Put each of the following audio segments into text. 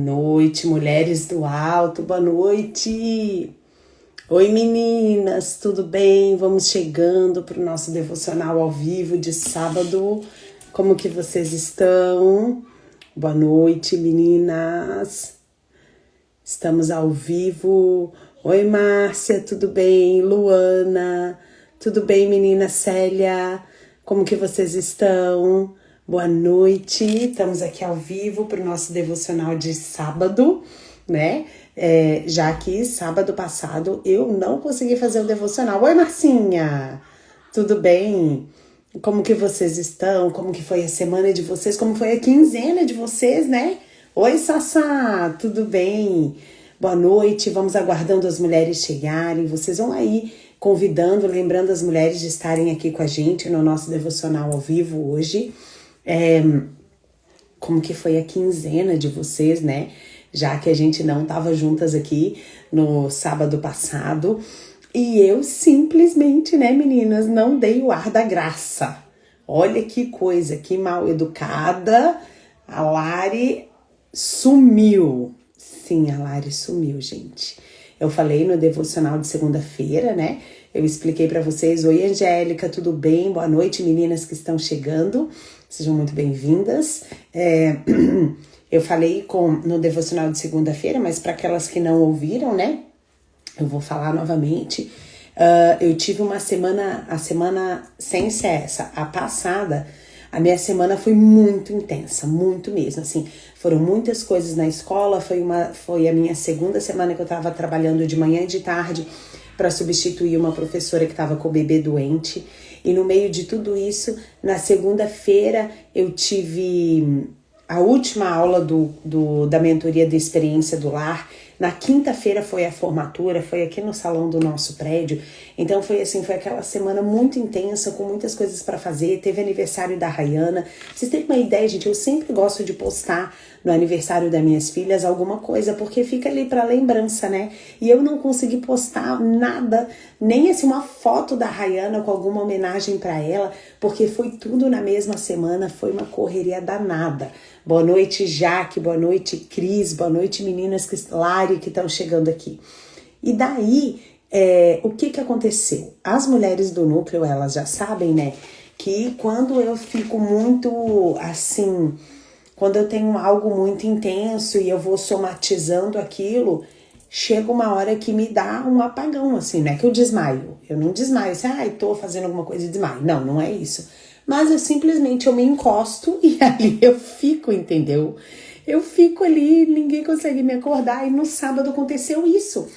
Noite, mulheres do alto, boa noite. Oi meninas, tudo bem? Vamos chegando para o nosso devocional ao vivo de sábado. Como que vocês estão? Boa noite, meninas. Estamos ao vivo. Oi Márcia, tudo bem? Luana, tudo bem, menina Célia? Como que vocês estão? Boa noite, estamos aqui ao vivo para o nosso devocional de sábado, né? Já que sábado passado eu não consegui fazer o devocional. Oi, Marcinha, tudo bem? Como que vocês estão? Como que foi a semana de vocês? Como foi a quinzena de vocês, né? Oi, Sassá, tudo bem? Boa noite, vamos aguardando as mulheres chegarem. Vocês vão aí convidando, lembrando as mulheres de estarem aqui com a gente no nosso devocional ao vivo hoje. Como que foi a quinzena de vocês, né? Já que a gente não estava juntas aqui no sábado passado. E eu simplesmente, né, meninas, não dei o ar da graça. Olha que coisa, que mal educada. A Lari sumiu. Sim, a Lari sumiu, gente. Eu falei no devocional de segunda-feira, né? Eu expliquei para vocês. Oi, Angélica, tudo bem? Boa noite, meninas que estão chegando. Sejam muito bem-vindas. Eu falei no devocional de segunda-feira, mas para aquelas que não ouviram, né? Eu vou falar novamente. Eu tive a semana sem ser essa, a passada, a minha semana foi muito intensa, muito mesmo, assim, foram muitas coisas na escola, foi a minha segunda semana que eu tava trabalhando de manhã e de tarde para substituir uma professora que estava com o bebê doente, e no meio de tudo isso, na segunda-feira eu tive a última aula da mentoria da experiência do lar. Na quinta-feira foi a formatura, foi aqui no salão do nosso prédio. Então foi aquela semana muito intensa, com muitas coisas para fazer. Teve aniversário da Rayana. Vocês têm uma ideia, gente? Eu sempre gosto de postar no aniversário das minhas filhas alguma coisa, porque fica ali para lembrança, né? E eu não consegui postar nada, nem assim uma foto da Rayana com alguma homenagem para ela, porque foi tudo na mesma semana, foi uma correria danada. Boa noite, Jaque, boa noite, Cris, boa noite, meninas, Lari, que estão chegando aqui. E daí, o que aconteceu? As mulheres do núcleo, elas já sabem, né, que quando eu fico muito, assim, quando eu tenho algo muito intenso e eu vou somatizando aquilo, chega uma hora que me dá um apagão, assim, não é que eu desmaio. Eu não desmaio, assim, tô fazendo alguma coisa e desmaio. Não, não é isso. Mas eu me encosto e ali eu fico, entendeu? Eu fico ali, ninguém consegue me acordar. E no sábado aconteceu isso.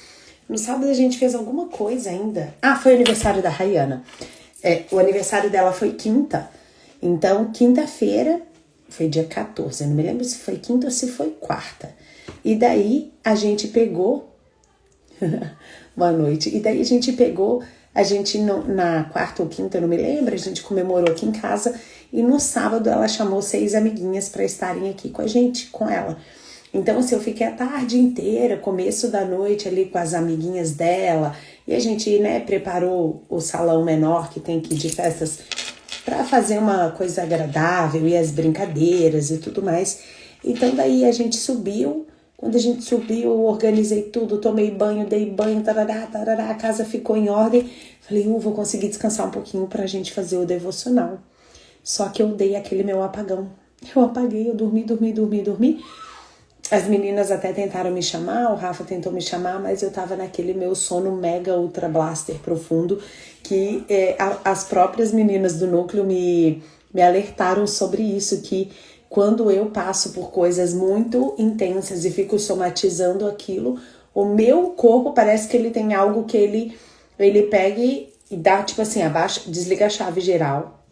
No sábado a gente fez alguma coisa ainda. Foi o aniversário da Rayana. O aniversário dela foi quinta. Então, quinta-feira, foi dia 14. Eu não me lembro se foi quinta ou se foi quarta. E daí a gente pegou... Boa noite. E daí a gente pegou... na quarta ou quinta, eu não me lembro, a gente comemorou aqui em casa e no sábado ela chamou 6 amiguinhas para estarem aqui com a gente, com ela. Então, assim, eu fiquei a tarde inteira, começo da noite ali com as amiguinhas dela e a gente, né, preparou o salão menor que tem aqui de festas para fazer uma coisa agradável e as brincadeiras e tudo mais. Então, daí a gente subiu. Quando a gente subiu, eu organizei tudo, tomei banho, dei banho, tarará, tarará, a casa ficou em ordem. Falei, vou conseguir descansar um pouquinho pra gente fazer o devocional. Só que eu dei aquele meu apagão. Eu apaguei, eu dormi. As meninas até tentaram me chamar, o Rafa tentou me chamar, mas eu tava naquele meu sono mega ultra blaster profundo, que as próprias meninas do núcleo me alertaram sobre isso, que quando eu passo por coisas muito intensas e fico somatizando aquilo, o meu corpo parece que ele tem algo que ele pega e dá, tipo assim, abaixa, desliga a chave geral,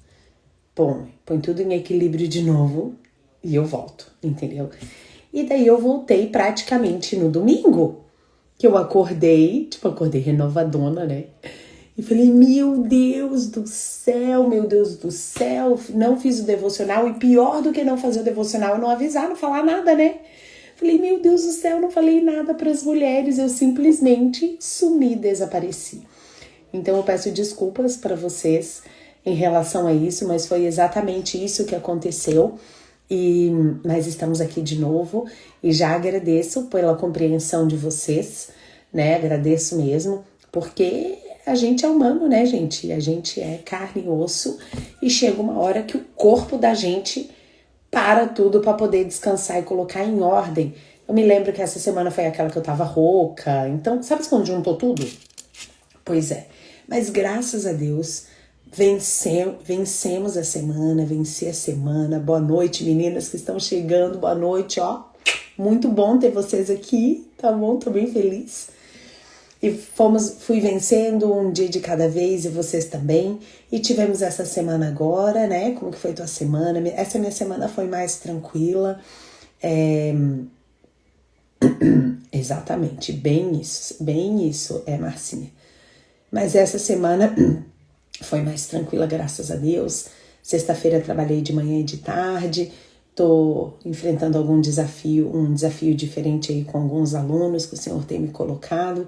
põe tudo em equilíbrio de novo e eu volto, entendeu? E daí eu voltei praticamente no domingo, que eu acordei renovadona, né? E falei, meu Deus do céu, não fiz o devocional. E pior do que não fazer o devocional, não avisar, não falar nada, né? Falei, meu Deus do céu, não falei nada para as mulheres, eu simplesmente sumi, desapareci. Então eu peço desculpas para vocês em relação a isso, mas foi exatamente isso que aconteceu. Mas estamos aqui de novo e já agradeço pela compreensão de vocês, né? Agradeço mesmo, porque a gente é humano, né, gente? A gente é carne e osso e chega uma hora que o corpo da gente para tudo para poder descansar e colocar em ordem. Eu me lembro que essa semana foi aquela que eu tava rouca, então sabe quando juntou tudo? Pois é, mas graças a Deus vencemos a semana, venci a semana. Boa noite, meninas que estão chegando, boa noite, ó. Muito bom ter vocês aqui, tá bom? Tô bem feliz. E fui vencendo um dia de cada vez e vocês também. E tivemos essa semana agora, né? Como que foi tua semana? Essa minha semana foi mais tranquila. Exatamente, bem isso, Marcinha. Mas essa semana foi mais tranquila, graças a Deus. Sexta-feira trabalhei de manhã e de tarde. Tô enfrentando um desafio diferente aí com alguns alunos que o Senhor tem me colocado.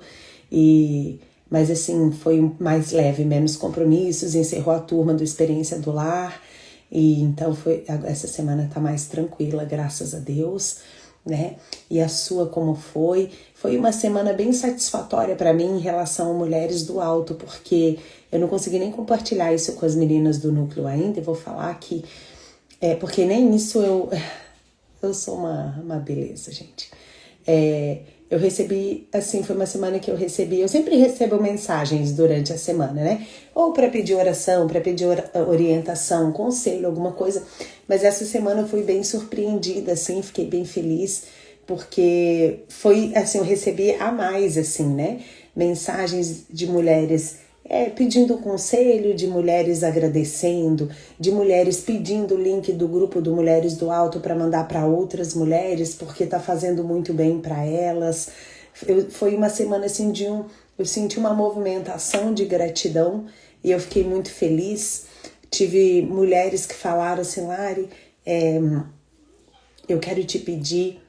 Mas assim, foi mais leve, menos compromissos. Encerrou a turma do Experiência do Lar. E então essa semana tá mais tranquila, graças a Deus, né? E a sua como foi? Foi uma semana bem satisfatória para mim em relação a Mulheres do Alto, porque eu não consegui nem compartilhar isso com as meninas do núcleo ainda. Eu vou falar que porque nem isso eu sou uma beleza, gente. Eu recebi, assim, foi uma semana que eu sempre recebo mensagens durante a semana, né? Ou para pedir oração, para pedir orientação, conselho, alguma coisa. Mas essa semana eu fui bem surpreendida, assim, fiquei bem feliz, porque foi, assim, eu recebi a mais, assim, né? Mensagens de mulheres pedindo conselho, de mulheres agradecendo, de mulheres pedindo o link do grupo do Mulheres do Alto para mandar para outras mulheres, porque tá fazendo muito bem para elas. Foi uma semana assim eu senti uma movimentação de gratidão e eu fiquei muito feliz. Tive mulheres que falaram assim, Lari, eu quero te pedir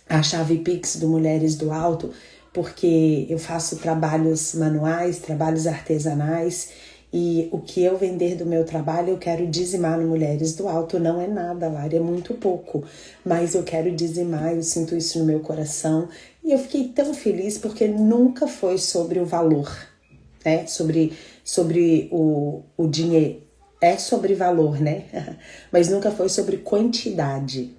a chave Pix do Mulheres do Alto, porque eu faço trabalhos manuais, trabalhos artesanais, e o que eu vender do meu trabalho eu quero dizimar no Mulheres do Alto. Não é nada, Lara, é muito pouco, mas eu quero dizimar, eu sinto isso no meu coração, e eu fiquei tão feliz porque nunca foi sobre o valor, né? Sobre o dinheiro, é sobre valor, né? Mas nunca foi sobre quantidade,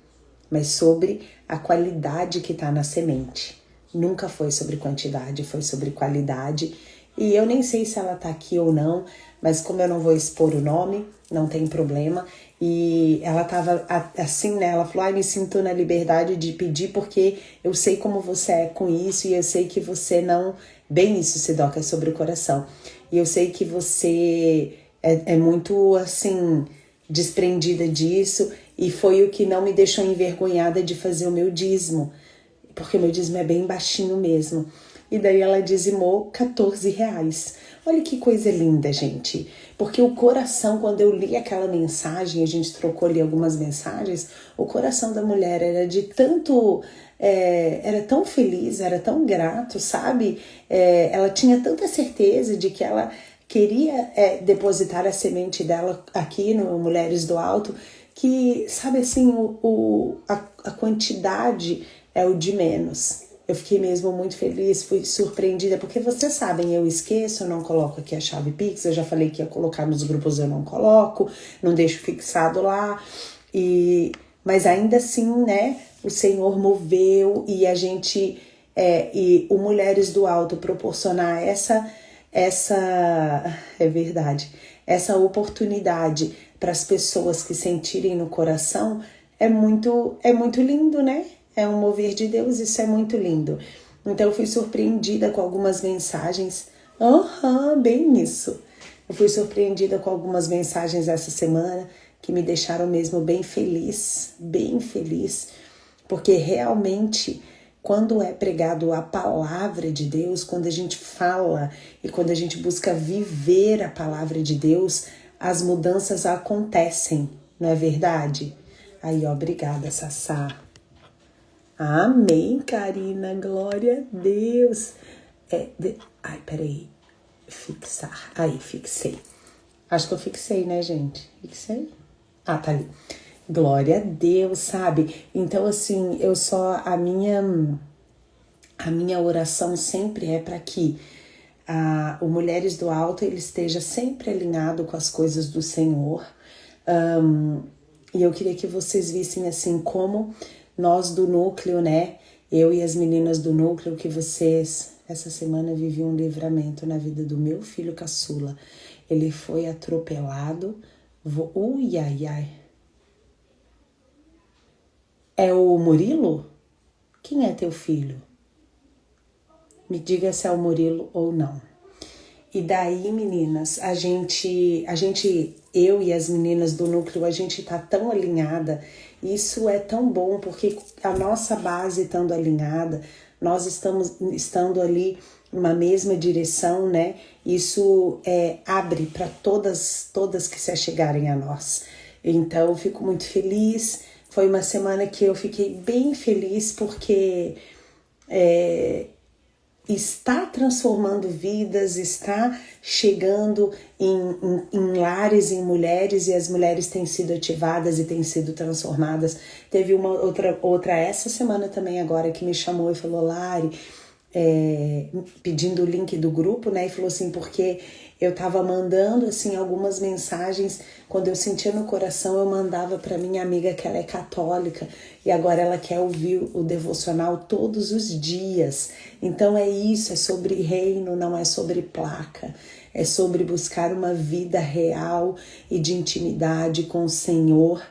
mas sobre a qualidade que está na semente. Nunca foi sobre quantidade, foi sobre qualidade. E eu nem sei se ela tá aqui ou não, mas como eu não vou expor o nome, não tem problema. E ela tava assim, né? Ela falou, me sinto na liberdade de pedir porque eu sei como você é com isso e eu sei que você não... Bem isso, Sidoca, é sobre o coração. E eu sei que você é muito, assim, desprendida disso e foi o que não me deixou envergonhada de fazer o meu dízimo, porque o meu dízimo é bem baixinho mesmo. E daí ela dizimou R$14. Olha que coisa linda, gente. Porque o coração, quando eu li aquela mensagem, a gente trocou ali algumas mensagens, o coração da mulher era de tanto... era tão feliz, era tão grato, sabe? Ela tinha tanta certeza de que ela queria depositar a semente dela aqui no Mulheres do Alto, que, sabe assim, a quantidade é o de menos. Eu fiquei mesmo muito feliz, fui surpreendida, porque vocês sabem, eu esqueço, eu não coloco aqui a chave Pix, eu já falei que ia colocar nos grupos, eu não coloco, não deixo fixado lá, mas ainda assim, né, o Senhor moveu e a gente, e o Mulheres do Alto proporcionar essa é verdade, essa oportunidade para as pessoas que sentirem no coração é muito lindo, né? É um mover de Deus, isso é muito lindo. Então eu fui surpreendida com algumas mensagens. Bem isso. Eu fui surpreendida com algumas mensagens essa semana que me deixaram mesmo bem feliz, porque realmente quando é pregado a palavra de Deus, quando a gente fala e quando a gente busca viver a palavra de Deus, as mudanças acontecem, não é verdade? Aí, obrigada, Sassá. Amém, Karina, glória a Deus. Peraí, fixar, aí, fixei. Acho que eu fixei, né, gente? Fixei? Tá ali. Glória a Deus, sabe? Então, assim, a minha oração sempre é para que o Mulheres do Alto ele esteja sempre alinhado com as coisas do Senhor. E eu queria que vocês vissem assim como nós do núcleo, né? Eu e as meninas do núcleo, que vocês essa semana viviam um livramento na vida do meu filho caçula. Ele foi atropelado. Ui, ai, ai. É o Murilo? Quem é teu filho? Me diga se é o Murilo ou não. E daí, meninas, eu e as meninas do núcleo, a gente tá tão alinhada. Isso é tão bom, porque a nossa base estando alinhada, nós estando ali numa mesma direção, né? Isso abre para todas que se achegarem a nós. Então, eu fico muito feliz. Foi uma semana que eu fiquei bem feliz, porque está transformando vidas, está chegando em lares, em mulheres, e as mulheres têm sido ativadas e têm sido transformadas. Teve uma outra essa semana também agora que me chamou e falou, Lari, pedindo o link do grupo, né, e falou assim, porque eu tava mandando assim algumas mensagens, quando eu sentia no coração eu mandava para minha amiga que ela é católica e agora ela quer ouvir o devocional todos os dias. Então é isso, é sobre reino, não é sobre placa, é sobre buscar uma vida real e de intimidade com o Senhor.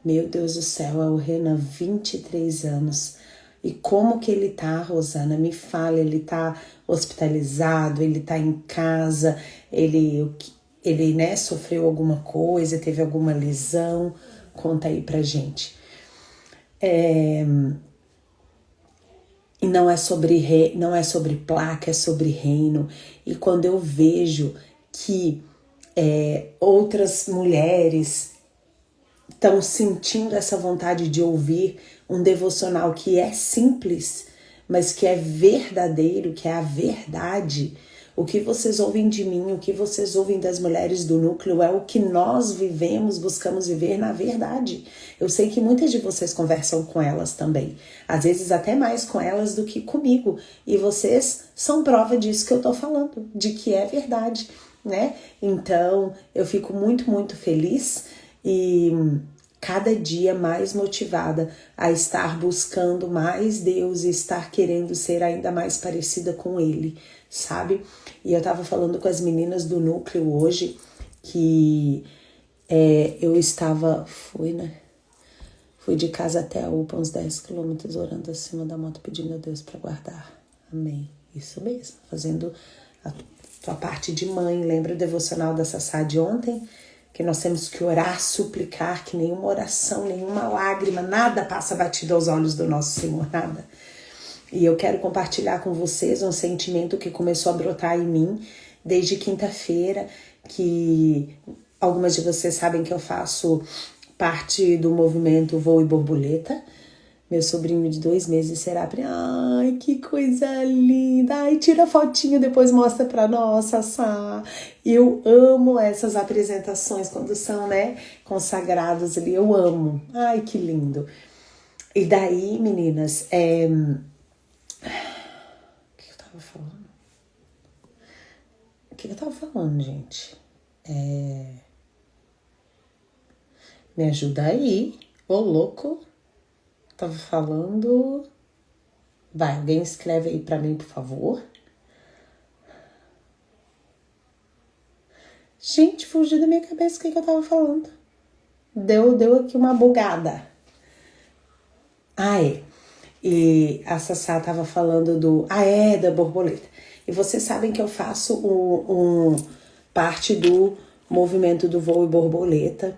Meu Deus do céu, é o Renan, 23 anos. E como que ele tá, Rosana? Me fala, ele tá hospitalizado, ele tá em casa, ele né, sofreu alguma coisa, teve alguma lesão? Conta aí pra gente. E não é sobre placa, é sobre reino. E quando eu vejo que outras mulheres estão sentindo essa vontade de ouvir um devocional que é simples, mas que é verdadeiro, que é a verdade. O que vocês ouvem de mim, o que vocês ouvem das mulheres do núcleo é o que nós vivemos, buscamos viver na verdade. Eu sei que muitas de vocês conversam com elas também, às vezes até mais com elas do que comigo, e vocês são prova disso que eu tô falando, de que é verdade, né? Então, eu fico muito, muito feliz e cada dia mais motivada a estar buscando mais Deus e estar querendo ser ainda mais parecida com Ele, sabe? E eu tava falando com as meninas do núcleo hoje que eu estava, fui de casa até a UPA uns 10 quilômetros orando acima da moto pedindo a Deus para guardar. Amém. Isso mesmo, fazendo a tua parte de mãe. Lembra o devocional da Sassá de ontem? Que nós temos que orar, suplicar, que nenhuma oração, nenhuma lágrima, nada passa batido aos olhos do nosso Senhor, nada. E eu quero compartilhar com vocês um sentimento que começou a brotar em mim desde quinta-feira, que algumas de vocês sabem que eu faço parte do movimento Voo e Borboleta. Meu sobrinho de 2 meses será... Ai, que coisa linda! Ai, tira a fotinho, depois mostra pra nós, Sassá. Eu amo essas apresentações quando são, né, consagradas ali. Eu amo. Ai, que lindo. E daí, meninas, o que eu tava falando? O que eu tava falando, gente? Me ajuda aí. Ô, louco. Tava falando... Vai, alguém escreve aí pra mim, por favor. Gente, fugiu da minha cabeça o que eu tava falando. Deu aqui uma bugada. E a Sassá tava falando da borboleta. E vocês sabem que eu faço parte do movimento do Voo e Borboleta.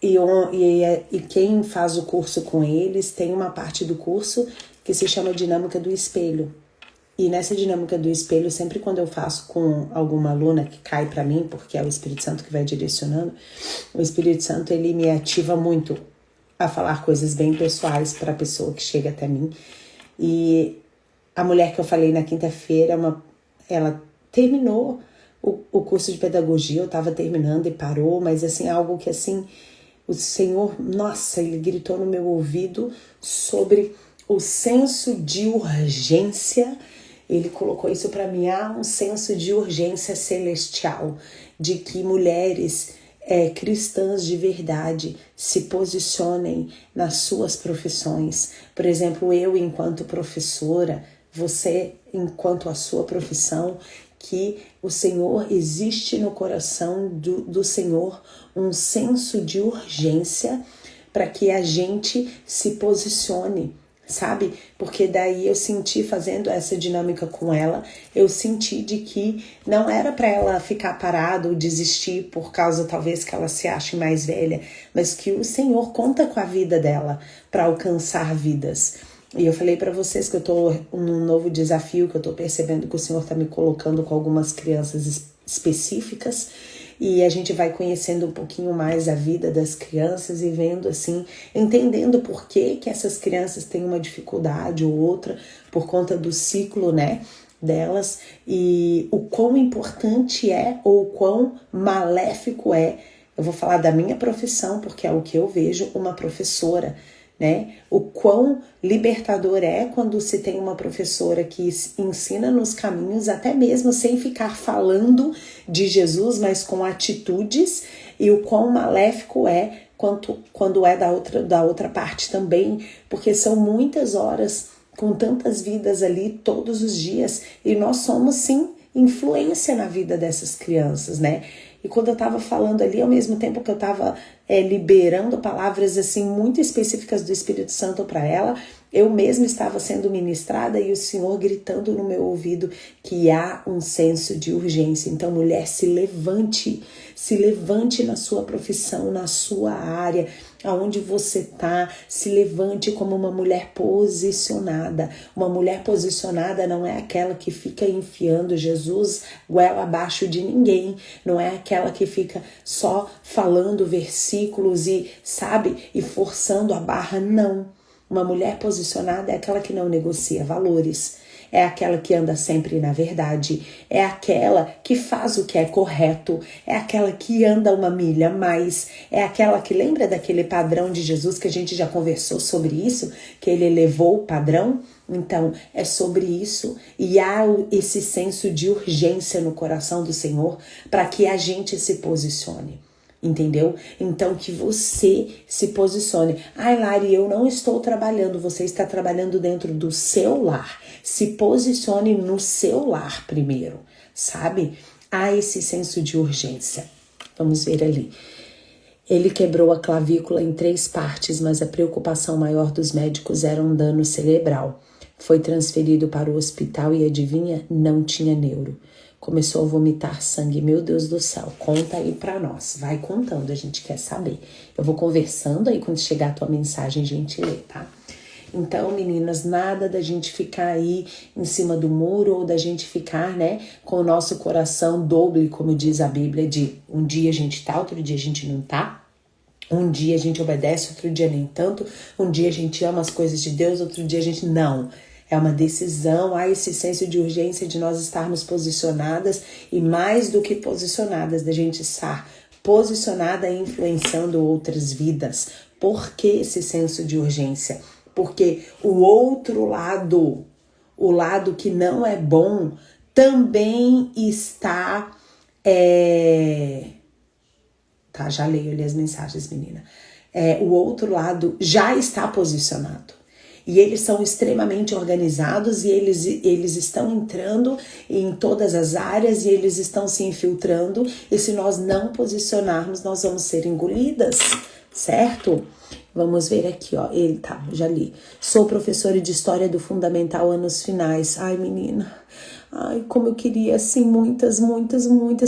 E quem faz o curso com eles tem uma parte do curso que se chama Dinâmica do Espelho. E nessa Dinâmica do Espelho, sempre quando eu faço com alguma aluna que cai pra mim, porque é o Espírito Santo que vai direcionando, o Espírito Santo ele me ativa muito a falar coisas bem pessoais para a pessoa que chega até mim. E a mulher que eu falei na quinta-feira, ela terminou o curso de pedagogia, eu estava terminando e parou, mas assim, algo que assim... O Senhor, nossa, Ele gritou no meu ouvido sobre o senso de urgência. Ele colocou isso para mim, um senso de urgência celestial, de que mulheres cristãs de verdade se posicionem nas suas profissões. Por exemplo, eu enquanto professora, você enquanto a sua profissão, que o Senhor existe no coração do Senhor um senso de urgência para que a gente se posicione, sabe? Porque daí eu senti, fazendo essa dinâmica com ela, eu senti de que não era para ela ficar parada ou desistir por causa talvez que ela se ache mais velha, mas que o Senhor conta com a vida dela para alcançar vidas. E eu falei para vocês que eu tô num novo desafio, que eu tô percebendo que o Senhor tá me colocando com algumas crianças específicas, e a gente vai conhecendo um pouquinho mais a vida das crianças e vendo assim, entendendo por que essas crianças têm uma dificuldade ou outra por conta do ciclo, né, delas, e o quão importante é ou o quão maléfico é. Eu vou falar da minha profissão, porque é o que eu vejo, uma professora, né? O quão libertador é quando se tem uma professora que ensina nos caminhos, até mesmo sem ficar falando de Jesus, mas com atitudes, e o quão maléfico é quando é da outra parte também, porque são muitas horas com tantas vidas ali todos os dias, e nós somos sim influência na vida dessas crianças, né? E quando eu estava falando ali, ao mesmo tempo que eu estava liberando palavras assim muito específicas do Espírito Santo para ela, eu mesma estava sendo ministrada e o Senhor gritando no meu ouvido que há um senso de urgência. Então, mulher, se levante na sua profissão, na sua área, aonde você tá, se levante como uma mulher posicionada. Uma mulher posicionada não é aquela que fica enfiando Jesus goela abaixo de ninguém, não é aquela que fica só falando versículos e, sabe, e forçando a barra, não. Uma mulher posicionada é aquela que não negocia valores, é aquela que anda sempre na verdade, é aquela que faz o que é correto, é aquela que anda uma milha a mais, é aquela que lembra daquele padrão de Jesus que a gente já conversou sobre isso, que ele elevou o padrão. Então, é sobre isso, e há esse senso de urgência no coração do Senhor para que a gente se posicione. Entendeu? Então que você se posicione. Ai, Lari, eu não estou trabalhando. Você está trabalhando dentro do seu lar. Se posicione no seu lar primeiro, sabe? Há esse senso de urgência. Vamos ver ali. Ele quebrou a clavícula em 3 partes, mas a preocupação maior dos médicos era um dano cerebral. Foi transferido para o hospital e, adivinha, não tinha neuro. Começou a vomitar sangue. Meu Deus do céu, conta aí pra nós. Vai contando, a gente quer saber. Eu vou conversando aí, quando chegar a tua mensagem, a gente lê, tá? Então, meninas, nada da gente ficar aí em cima do muro ou da gente ficar, né, com o nosso coração doble, como diz a Bíblia, de um dia a gente tá, outro dia a gente não tá. Um dia a gente obedece, outro dia nem tanto. Um dia a gente ama as coisas de Deus, outro dia a gente não. É uma decisão, há esse senso de urgência de nós estarmos posicionadas e mais do que posicionadas, da gente estar posicionada e influenciando outras vidas. Por que esse senso de urgência? Porque o outro lado, o lado que não é bom, também está... Tá, já leio ali as mensagens, menina. O outro lado já está posicionado. E eles são extremamente organizados e eles estão entrando em todas as áreas e eles estão se infiltrando. E se nós não posicionarmos, nós vamos ser engolidas, certo? Vamos ver aqui, ó. Ele tá, já li. Sou professora de História do Fundamental anos finais. Ai, menina. Ai, como eu queria, assim, muitas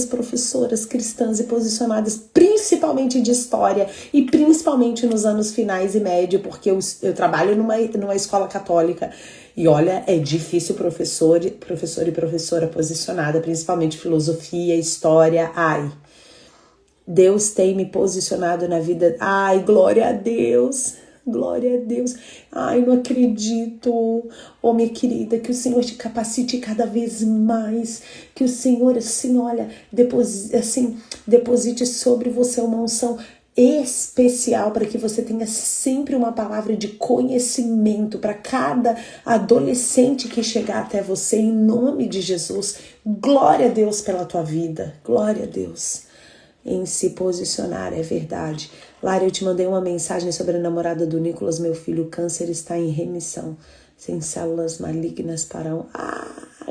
professoras cristãs e posicionadas, principalmente de história e principalmente nos anos finais e médio, porque eu trabalho numa escola católica e olha, é difícil professor e professora posicionada, principalmente filosofia, história, ai. Deus tem me posicionado na vida, ai, glória a Deus. Glória a Deus. Ai, não acredito. Oh, minha querida, que o Senhor te capacite cada vez mais. Que o Senhor, assim, olha, deposite sobre você uma unção especial, para que você tenha sempre uma palavra de conhecimento para cada adolescente que chegar até você, em nome de Jesus. Glória a Deus pela tua vida, glória a Deus em se posicionar, é verdade. Lara, eu te mandei uma mensagem sobre a namorada do Nicolas, meu filho, o câncer está em remissão, sem células malignas para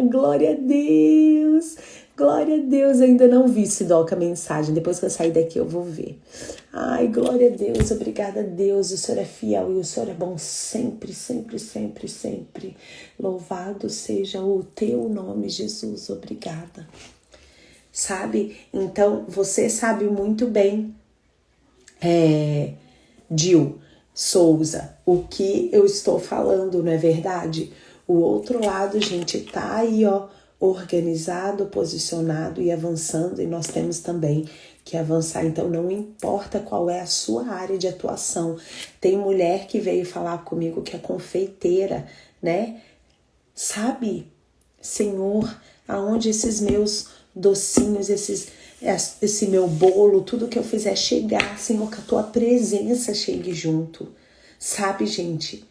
glória a Deus, glória a Deus. Ainda não vi, Sidoca, a mensagem, depois que eu sair daqui eu vou ver. Ai, glória a Deus, obrigada a Deus, o Senhor é fiel e o Senhor é bom sempre, sempre, sempre, sempre. Louvado seja o teu nome, Jesus, obrigada. Sabe? Então, você sabe muito bem, Dil Souza, o que eu estou falando, não é verdade? O outro lado, gente, tá aí, ó, organizado, posicionado e avançando, e nós temos também que avançar. Então, não importa qual é a sua área de atuação. Tem mulher que veio falar comigo que é confeiteira, né? Sabe, Senhor, aonde esses meus docinhos, esse meu bolo, tudo que eu fizer chegar, Senhor, que a tua presença chegue junto. Sabe, gente,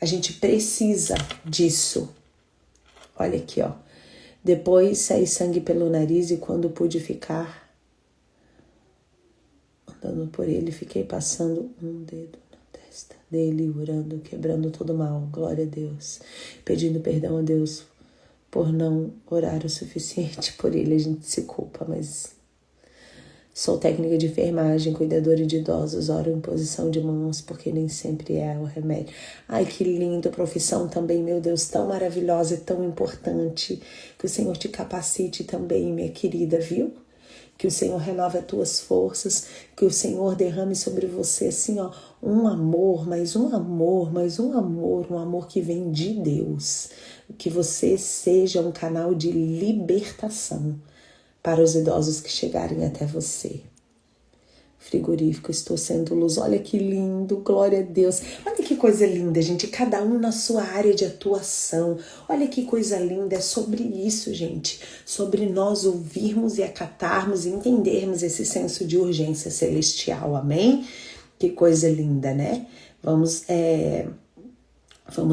a gente precisa disso. Olha aqui, ó. Depois saí sangue pelo nariz e quando pude ficar andando por ele, fiquei passando um dedo na testa dele, orando, quebrando todo mal. Glória a Deus. Pedindo perdão a Deus por não orar o suficiente por ele. A gente se culpa, mas sou técnica de enfermagem, cuidadora de idosos, oro em posição de mãos, porque nem sempre é o remédio. Ai, que lindo, profissão também, meu Deus, tão maravilhosa e tão importante. Que o Senhor te capacite também, minha querida, viu? Que o Senhor renove as tuas forças, que o Senhor derrame sobre você, assim, ó, um amor, mais um amor, mais um amor que vem de Deus. Que você seja um canal de libertação para os idosos que chegarem até você. Frigorífico, estou sendo luz. Olha que lindo, glória a Deus. Olha que coisa linda, gente. Cada um na sua área de atuação. Olha que coisa linda. É sobre isso, gente. Sobre nós ouvirmos e acatarmos e entendermos esse senso de urgência celestial. Amém? Que coisa linda, né? Vamos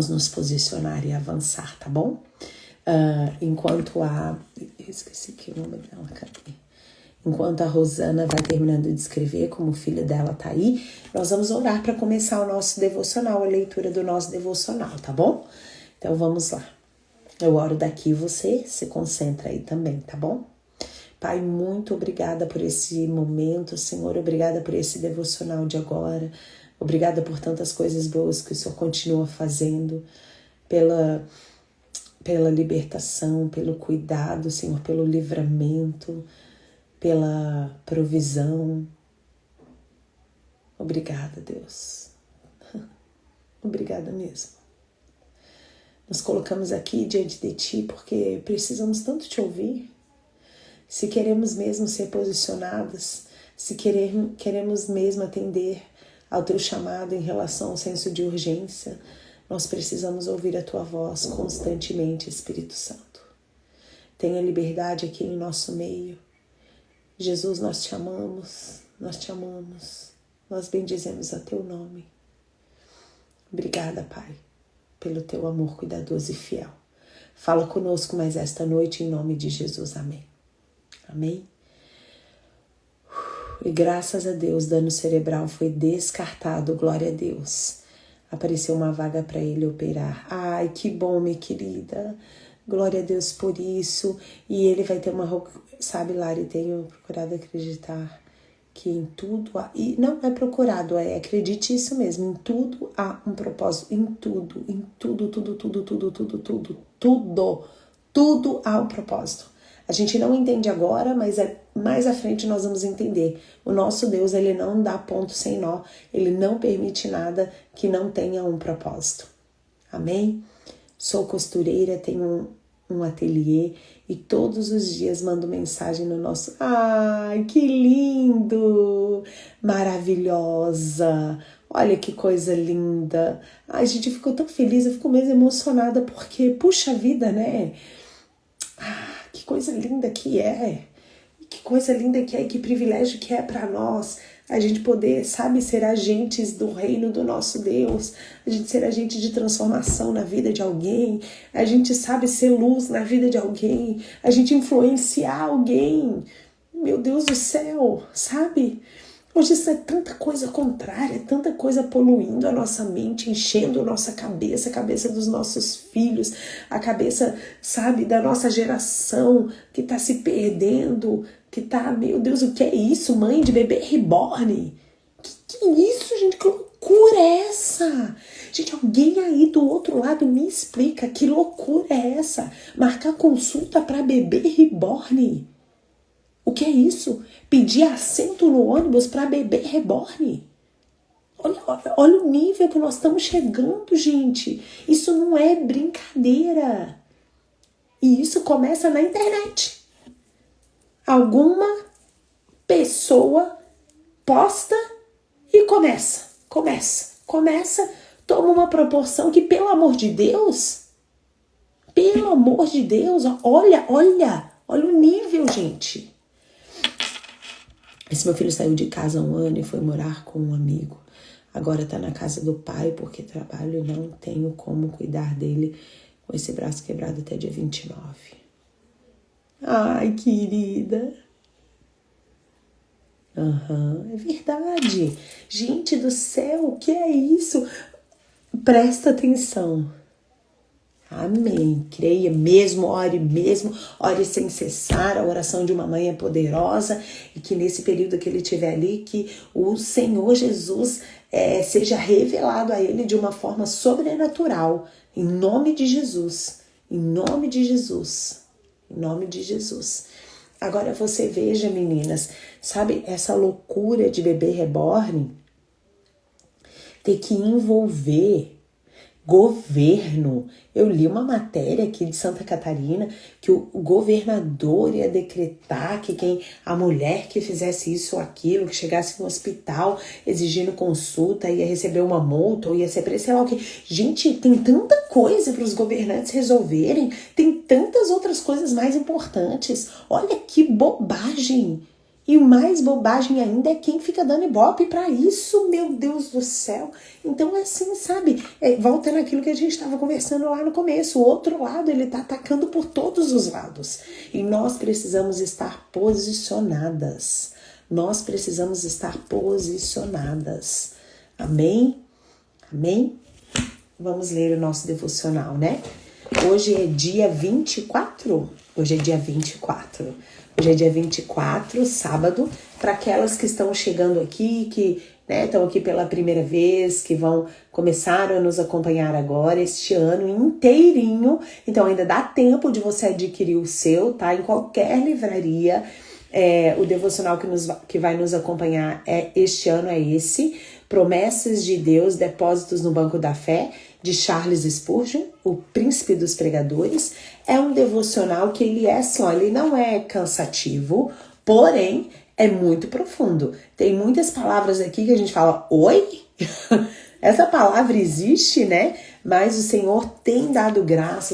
nos posicionar e avançar, tá bom? Enquanto eu esqueci aqui o nome dela, cadê? Enquanto a Rosana vai terminando de escrever, como o filho dela tá aí, nós vamos orar para começar o nosso devocional, a leitura do nosso devocional, tá bom? Então vamos lá. Eu oro daqui, você se concentra aí também, tá bom? Pai, muito obrigada por esse momento, Senhor, obrigada por esse devocional de agora, obrigada por tantas coisas boas que o Senhor continua fazendo, pela libertação, pelo cuidado, Senhor, pelo livramento, pela provisão. Obrigada, Deus. Obrigada mesmo. Nos colocamos aqui diante de Ti porque precisamos tanto Te ouvir. Se queremos mesmo ser posicionadas, se queremos mesmo atender ao Teu chamado em relação ao senso de urgência, nós precisamos ouvir a Tua voz constantemente, Espírito Santo. Tenha liberdade aqui em nosso meio. Jesus, nós te amamos, nós bendizemos a Teu nome. Obrigada, Pai, pelo Teu amor cuidadoso e fiel. Fala conosco mais esta noite em nome de Jesus, amém. Amém? E graças a Deus, dano cerebral foi descartado, glória a Deus. Apareceu uma vaga para ele operar. Ai, que bom, minha querida. Glória a Deus por isso. E ele vai ter sabe, Lari, tenho procurado acreditar que em tudo há... E não é procurado, acredite isso mesmo. Em tudo há um propósito. Em tudo, tudo há um propósito. A gente não entende agora, mas mais à frente nós vamos entender. O nosso Deus, ele não dá ponto sem nó. Ele não permite nada que não tenha um propósito. Amém? Sou costureira, tenho um ateliê e todos os dias mando mensagem no nosso... Ai, que lindo! Maravilhosa! Olha que coisa linda! Ai, a gente ficou tão feliz, eu fico mesmo emocionada porque, puxa vida, né? Que coisa linda que é! Que coisa linda que é e que privilégio que é para nós a gente poder, sabe, ser agentes do reino do nosso Deus, a gente ser agente de transformação na vida de alguém, a gente sabe ser luz na vida de alguém, a gente influenciar alguém. Meu Deus do céu, sabe? Hoje isso é tanta coisa contrária, tanta coisa poluindo a nossa mente, enchendo a nossa cabeça, a cabeça dos nossos filhos, a cabeça, sabe, da nossa geração que tá se perdendo, que tá, meu Deus, o que é isso? Mãe de bebê reborn? Que é isso, gente? Que loucura é essa? Gente, alguém aí do outro lado me explica que loucura é essa? Marcar consulta para bebê reborn? O que é isso? Pedir assento no ônibus para bebê reborn? Olha o nível que nós estamos chegando, gente. Isso não é brincadeira. E isso começa na internet. Alguma pessoa posta e começa, toma uma proporção que, pelo amor de Deus, olha o nível, gente. Esse meu filho saiu de casa há 1 ano e foi morar com um amigo. Agora tá na casa do pai porque trabalho e não tenho como cuidar dele com esse braço quebrado até dia 29. Ai, querida. É verdade. Gente do céu, o que é isso? Presta atenção. Amém. Creia mesmo, ore sem cessar. A oração de uma mãe é poderosa e que nesse período que ele estiver ali, que o Senhor Jesus seja revelado a ele de uma forma sobrenatural. Em nome de Jesus. Em nome de Jesus. Em nome de Jesus. Agora você veja, meninas, sabe essa loucura de bebê reborn ter que envolver governo. Eu li uma matéria aqui de Santa Catarina que o governador ia decretar que a mulher que fizesse isso ou aquilo, que chegasse no hospital exigindo consulta, ia receber uma multa ou ia ser preso, sei lá o que. Gente, tem tanta coisa para os governantes resolverem, tem tantas outras coisas mais importantes. Olha que bobagem. E o mais bobagem ainda é quem fica dando ibope pra isso, meu Deus do céu. Então, assim, sabe, volta naquilo que a gente estava conversando lá no começo. O outro lado, ele tá atacando por todos os lados. E nós precisamos estar posicionadas. Nós precisamos estar posicionadas. Amém? Amém? Vamos ler o nosso devocional, né? Hoje é dia 24? Hoje é dia 24. Hoje é dia 24, sábado, para aquelas que estão chegando aqui, que estão aqui pela primeira vez, que vão começar a nos acompanhar agora, este ano inteirinho. Então ainda dá tempo de você adquirir o seu, tá? Em qualquer livraria. O devocional que vai nos acompanhar este ano é esse, Promessas de Deus, Depósitos no Banco da Fé, de Charles Spurgeon, o príncipe dos pregadores. É um devocional que ele é assim, ó, ele não é cansativo, porém é muito profundo. Tem muitas palavras aqui que a gente fala, oi? Essa palavra existe, né? Mas o Senhor tem dado graça,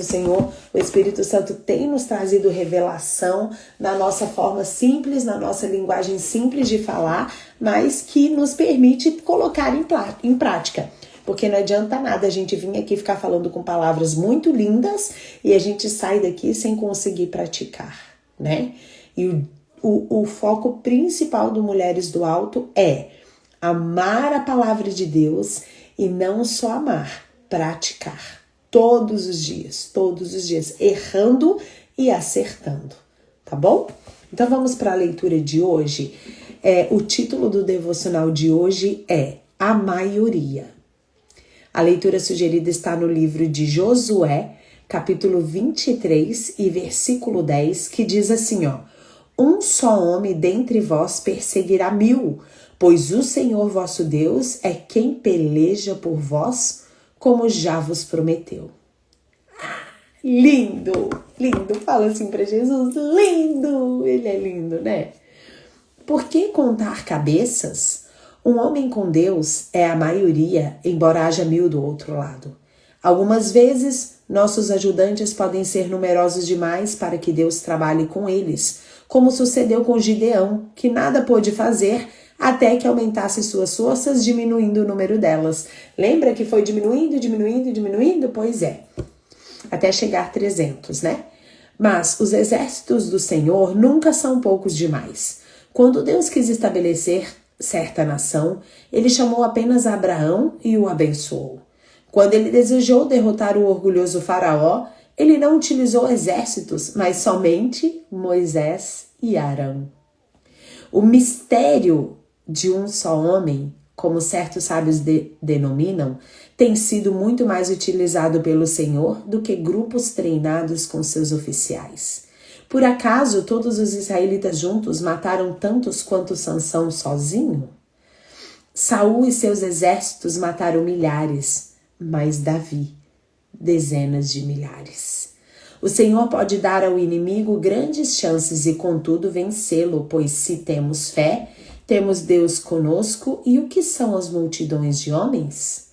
o Espírito Santo tem nos trazido revelação na nossa forma simples, na nossa linguagem simples de falar, mas que nos permite colocar em prática. Porque não adianta nada a gente vir aqui ficar falando com palavras muito lindas e a gente sai daqui sem conseguir praticar, né? E o foco principal do Mulheres do Alto é amar a palavra de Deus e não só amar, praticar todos os dias, errando e acertando, tá bom? Então vamos para a leitura de hoje. O título do devocional de hoje é A Maioria. A leitura sugerida está no livro de Josué, capítulo 23 e versículo 10, que diz assim, ó: Um só homem dentre vós perseguirá 1000, pois o Senhor vosso Deus é quem peleja por vós, como já vos prometeu. Lindo, lindo, fala assim para Jesus, lindo, ele é lindo, né? Por que contar cabeças? Um homem com Deus é a maioria, embora haja 1000 do outro lado. Algumas vezes, nossos ajudantes podem ser numerosos demais para que Deus trabalhe com eles, como sucedeu com Gideão, que nada pôde fazer, até que aumentasse suas forças, diminuindo o número delas. Lembra que foi diminuindo? Pois é, até chegar a 300, né? Mas os exércitos do Senhor nunca são poucos demais. Quando Deus quis estabelecer certa nação, ele chamou apenas Abraão e o abençoou. Quando ele desejou derrotar o orgulhoso faraó, ele não utilizou exércitos, mas somente Moisés e Arão. O mistério de um só homem, como certos sábios denominam, tem sido muito mais utilizado pelo Senhor do que grupos treinados com seus oficiais. Por acaso todos os israelitas juntos mataram tantos quanto Sansão sozinho? Saul e seus exércitos mataram milhares, mas Davi, dezenas de milhares. O Senhor pode dar ao inimigo grandes chances e, contudo, vencê-lo, pois se temos fé, temos Deus conosco. E o que são as multidões de homens?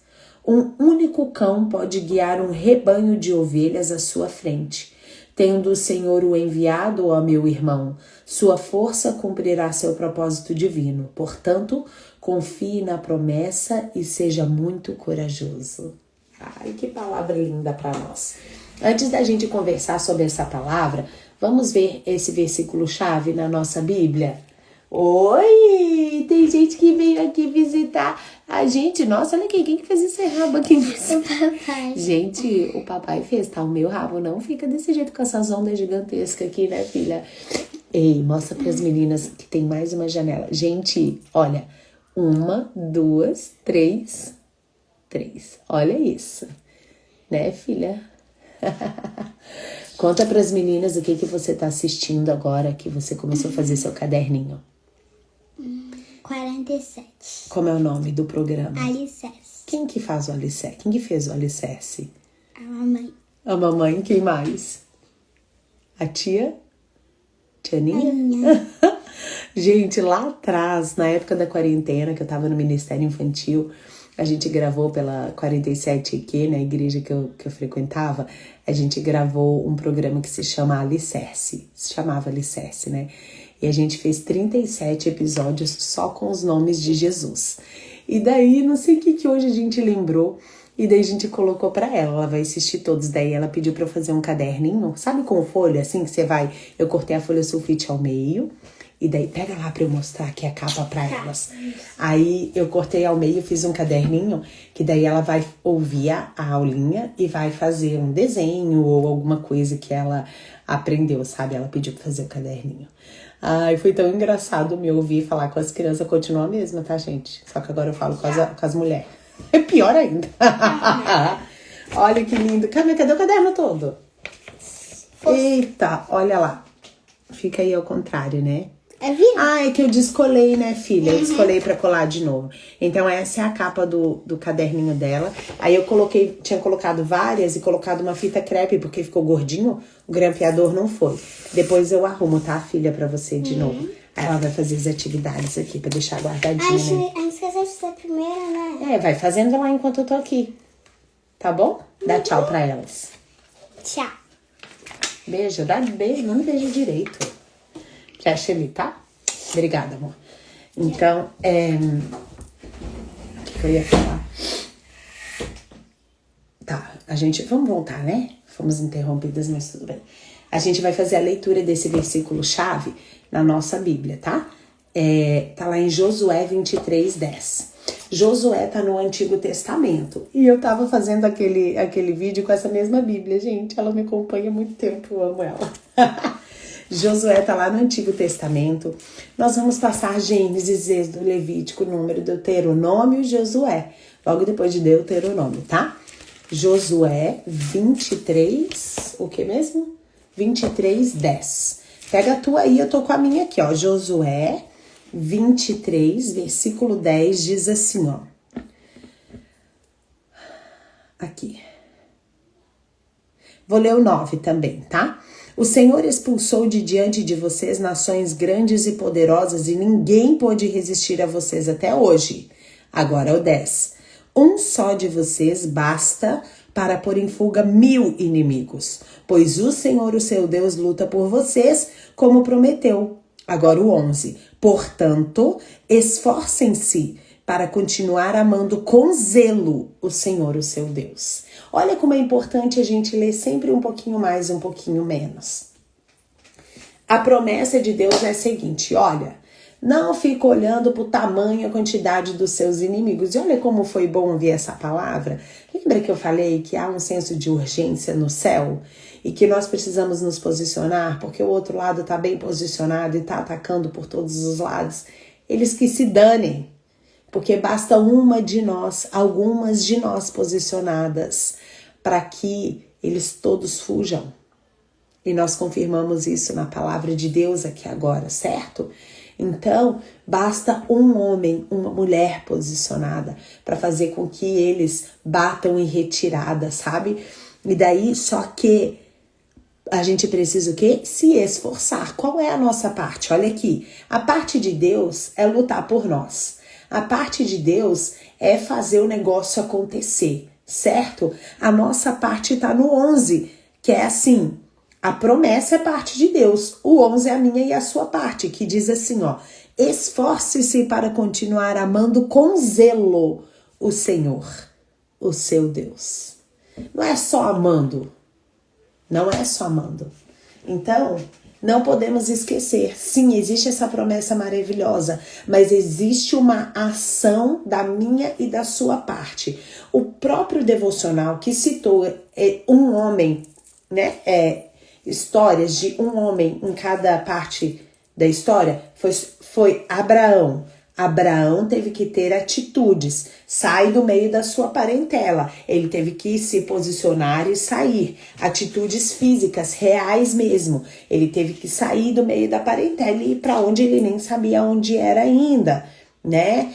Um único cão pode guiar um rebanho de ovelhas à sua frente. Tendo o Senhor o enviado, ó meu irmão, sua força cumprirá seu propósito divino. Portanto, confie na promessa e seja muito corajoso. Ai, que palavra linda para nós. Antes da gente conversar sobre essa palavra, vamos ver esse versículo-chave na nossa Bíblia? Oi! Tem gente que veio aqui visitar a gente. Nossa, olha aqui, quem que fez esse rabo aqui? O papai. Gente, o papai fez, tá? O meu rabo não fica desse jeito com essas ondas gigantescas aqui, né, filha? Ei, mostra pras meninas que tem mais uma janela. Gente, olha, 1, 2, 3. Olha isso, né, filha? Conta pras meninas o que você tá assistindo agora que você começou a fazer seu caderninho. 47. Como é o nome do programa? Alicerce. Quem que faz o alicerce? Quem que fez o alicerce? A mamãe. A mamãe, quem mais? A tia? Tia Ninha? Aninha. Gente, lá atrás, na época da quarentena, que eu tava no Ministério Infantil, a gente gravou pela 47 aqui, na igreja que eu frequentava, a gente gravou um programa que se chama Alicerce, se chamava Alicerce, né? E a gente fez 37 episódios só com os nomes de Jesus. E daí, não sei o que hoje a gente lembrou, e daí a gente colocou pra ela vai assistir todos. Daí ela pediu pra eu fazer um caderninho, sabe com folha, assim, que você vai... Eu cortei a folha sulfite ao meio, e daí pega lá pra eu mostrar aqui a capa pra elas. Aí eu cortei ao meio, fiz um caderninho, que daí ela vai ouvir a aulinha e vai fazer um desenho ou alguma coisa que ela aprendeu, sabe? Ela pediu pra fazer o caderninho. Ai, foi tão engraçado me ouvir falar com as crianças, continua a mesma, tá, gente? Só que agora eu falo com as mulheres. É pior ainda. Olha que lindo. Cadê o caderno todo? Eita, olha lá. Fica aí ao contrário, né? É vira? Ah, é que eu descolei, né, filha? Eu descolei pra colar de novo. Então, essa é a capa do caderninho dela. Aí eu tinha colocado várias e colocado uma fita crepe, porque ficou gordinho. O grampeador não foi. Depois eu arrumo, tá, filha, pra você de novo. Aí ela vai fazer as atividades aqui pra deixar guardadinha, né? A gente esqueceu de ser primeiro, né? Vai fazendo lá enquanto eu tô aqui. Tá bom? Dá tchau pra elas. Tchau. Beijo, dá beijo, não beijo direito. Quer Shelly, tá? Obrigada, amor. Então, o que eu ia falar? Tá, vamos voltar, né? Fomos interrompidas, mas tudo bem. A gente vai fazer a leitura desse versículo-chave na nossa Bíblia, tá? Tá lá em Josué 23:10. Josué tá no Antigo Testamento. E eu tava fazendo aquele vídeo com essa mesma Bíblia, gente. Ela me acompanha há muito tempo, eu amo ela. Josué tá lá no Antigo Testamento. Nós vamos passar Gênesis, Êxodo, Levítico, Número, Deuteronômio e Josué. Logo depois de Deuteronômio, tá? Josué 23, o que mesmo? 23:10. Pega a tua aí, eu tô com a minha aqui, ó. Josué 23, versículo 10, diz assim, ó. Aqui. Vou ler o 9 também, tá? O Senhor expulsou de diante de vocês nações grandes e poderosas e ninguém pôde resistir a vocês até hoje. Agora o 10. Um só de vocês basta para pôr em fuga 1000 inimigos, pois o Senhor, o seu Deus, luta por vocês, como prometeu. Agora o 11. Portanto, esforcem-se para continuar amando com zelo o Senhor, o seu Deus. Olha como é importante a gente ler sempre um pouquinho mais, um pouquinho menos. A promessa de Deus é a seguinte, olha, não fica olhando para o tamanho e a quantidade dos seus inimigos. E olha como foi bom ouvir essa palavra. Lembra que eu falei que há um senso de urgência no céu? E que nós precisamos nos posicionar, porque o outro lado está bem posicionado e está atacando por todos os lados. Eles que se danem. Porque basta uma de nós, algumas de nós posicionadas, para que eles todos fujam. E nós confirmamos isso na palavra de Deus aqui agora, certo? Então, basta um homem, uma mulher posicionada para fazer com que eles batam em retirada, sabe? E daí, só que a gente precisa o quê? Se esforçar. Qual é a nossa parte? Olha aqui, a parte de Deus é lutar por nós. A parte de Deus é fazer o negócio acontecer, certo? A nossa parte está no 11, que é assim, a promessa é parte de Deus. O 11 é a minha e a sua parte, que diz assim, ó, esforce-se para continuar amando com zelo o Senhor, o seu Deus. Não é só amando, não é só amando. Então, não podemos esquecer, sim, existe essa promessa maravilhosa, mas existe uma ação da minha e da sua parte. O próprio devocional que citou um homem, né, histórias de um homem em cada parte da história, foi Abraão. Abraão teve que ter atitudes, sai do meio da sua parentela, ele teve que se posicionar e sair, atitudes físicas, reais mesmo, ele teve que sair do meio da parentela e ir para onde ele nem sabia onde era ainda, né?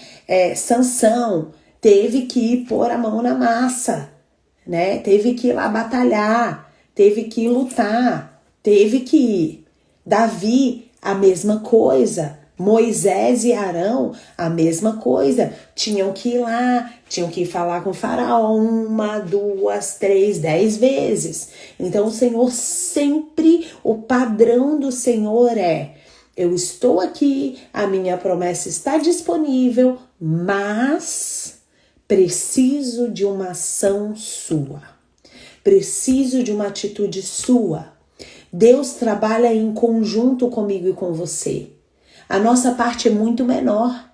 Sansão teve que pôr a mão na massa, né? Teve que ir lá batalhar, teve que ir lutar, teve que ir. Davi, a mesma coisa. Moisés e Arão, a mesma coisa, tinham que ir lá, tinham que ir falar com o faraó 1, 2, 3, 10 vezes. Então o Senhor sempre, o padrão do Senhor é, eu estou aqui, a minha promessa está disponível, mas preciso de uma ação sua, preciso de uma atitude sua. Deus trabalha em conjunto comigo e com você. A nossa parte é muito menor,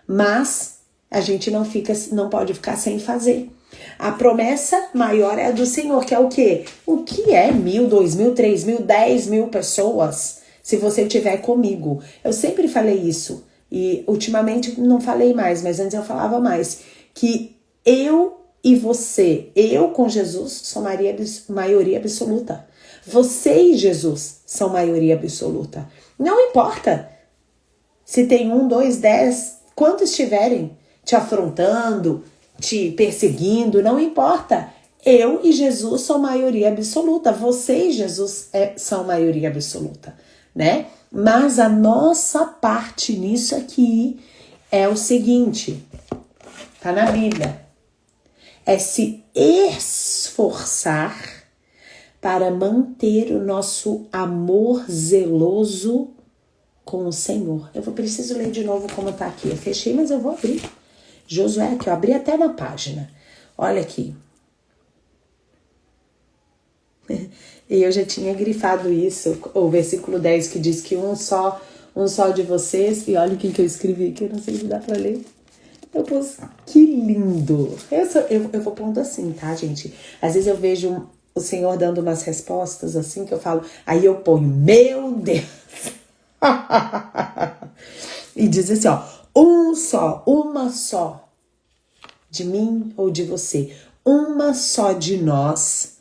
mas a gente não pode ficar sem fazer. A promessa maior é a do Senhor, que é o quê? O que é 1.000, 2.000, 3.000, 10.000 pessoas, se você estiver comigo? Eu sempre falei isso, e ultimamente não falei mais, mas antes eu falava mais, que eu e você, eu com Jesus, sou maioria absoluta. Você e Jesus são maioria absoluta. Não importa se tem 1, 2, 10, quantos estiverem te afrontando, te perseguindo, não importa. Eu e Jesus são maioria absoluta. Você e Jesus são maioria absoluta, né? Mas a nossa parte nisso aqui é o seguinte, tá na Bíblia. É se esforçar para manter o nosso amor zeloso com o Senhor. Preciso ler de novo como tá aqui. Eu fechei, mas eu vou abrir. Josué, que eu abri até na página. Olha aqui. E eu já tinha grifado isso, o versículo 10 que diz que um só de vocês, e olha o que eu escrevi aqui, eu não sei se dá pra ler. Eu pus, que lindo. Eu vou pondo assim, tá, gente? Às vezes eu vejo o Senhor dando umas respostas assim que eu falo, aí eu ponho, meu Deus. E diz assim, ó, uma só de mim ou de você, uma só de nós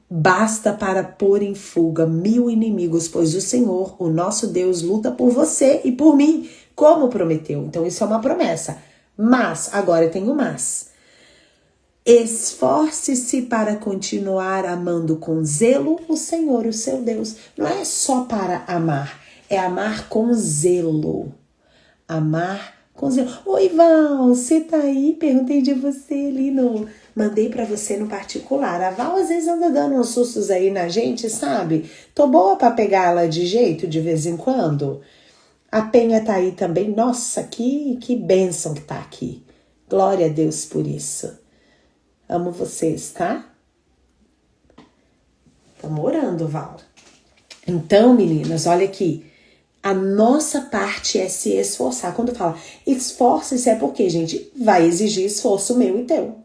basta para pôr em fuga 1.000 inimigos, pois o Senhor, o nosso Deus, luta por você e por mim, como prometeu. Então isso é uma promessa. Mas, agora tem um mas. Esforce-se para continuar amando com zelo o Senhor, o seu Deus. Não é só para amar, é amar com zelo. Amar com zelo. Oi, Val, você tá aí? Perguntei de você ali no... Mandei pra você no particular. A Val às vezes anda dando uns sustos aí na gente, sabe? Tô boa pra pegar ela de jeito de vez em quando. A Penha tá aí também. Nossa, que bênção que tá aqui. Glória a Deus por isso. Amo vocês, tá? Estamos orando, Val. Então, meninas, olha aqui. A nossa parte é se esforçar. Quando fala esforce-se, é porque, gente, vai exigir esforço meu e teu,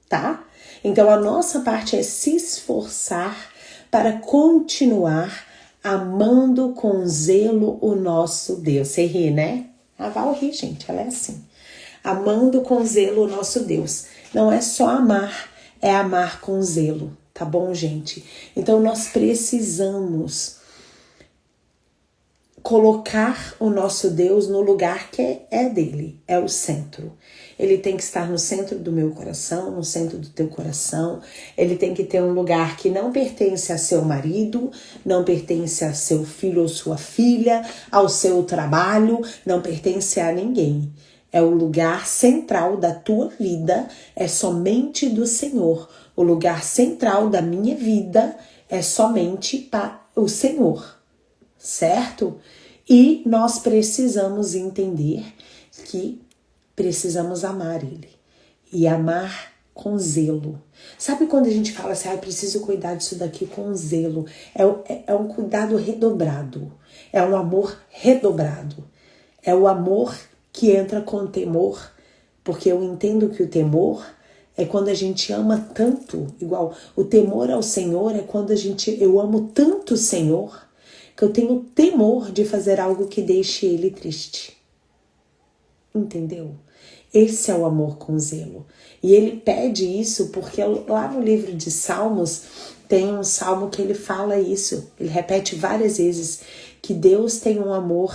tá? Então, a nossa parte é se esforçar para continuar amando com zelo o nosso Deus. Você ri, né? A Val ri, gente, ela é assim. Amando com zelo o nosso Deus. Não é só amar, é amar com zelo, tá bom, gente? Então, nós precisamos colocar o nosso Deus no lugar que é dele, é o centro. Ele tem que estar no centro do meu coração, no centro do teu coração. Ele tem que ter um lugar que não pertence a seu marido, não pertence a seu filho ou sua filha, ao seu trabalho, não pertence a ninguém. É o lugar central da tua vida, é somente do Senhor. O lugar central da minha vida é somente para o Senhor, certo? E nós precisamos entender que precisamos amar Ele. E amar com zelo. Sabe quando a gente fala assim, eu preciso cuidar disso daqui com zelo? É um cuidado redobrado. É um amor redobrado. É o amor que entra com temor, porque eu entendo que o temor é quando a gente ama tanto, igual o temor ao Senhor é quando eu amo tanto o Senhor, que eu tenho temor de fazer algo que deixe Ele triste. Entendeu? Esse é o amor com zelo. E ele pede isso porque lá no livro de Salmos tem um salmo que ele fala isso. Ele repete várias vezes que Deus tem um amor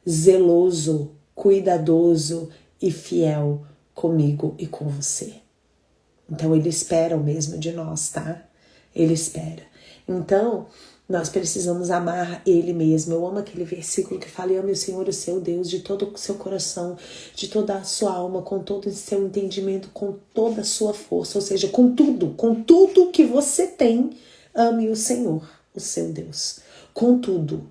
zeloso, cuidadoso e fiel comigo e com você. Então ele espera o mesmo de nós, tá? Ele espera. Então nós precisamos amar Ele mesmo. Eu amo aquele versículo que fala: ame o Senhor, o seu Deus, de todo o seu coração, de toda a sua alma, com todo o seu entendimento, com toda a sua força, ou seja, com tudo que você tem, ame o Senhor, o seu Deus, com tudo,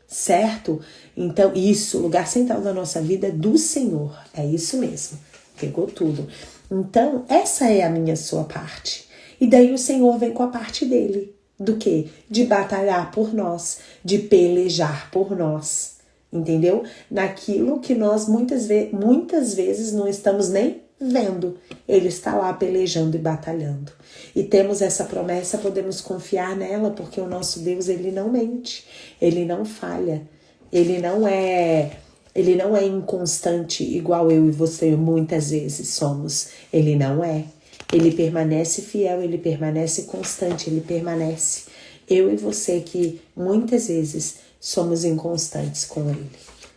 certo? Então isso, o lugar central da nossa vida é do Senhor, é isso mesmo, pegou tudo. Então essa é a minha sua parte, e daí o Senhor vem com a parte dele. Do quê? De batalhar por nós, de pelejar por nós, entendeu? Naquilo que nós muitas vezes não estamos nem vendo. Ele está lá pelejando e batalhando. E temos essa promessa, podemos confiar nela, porque o nosso Deus, ele não mente, ele não falha, ele não é inconstante igual eu e você muitas vezes somos. Ele não é. Ele permanece fiel, ele permanece constante, ele permanece. Eu e você que muitas vezes somos inconstantes com ele.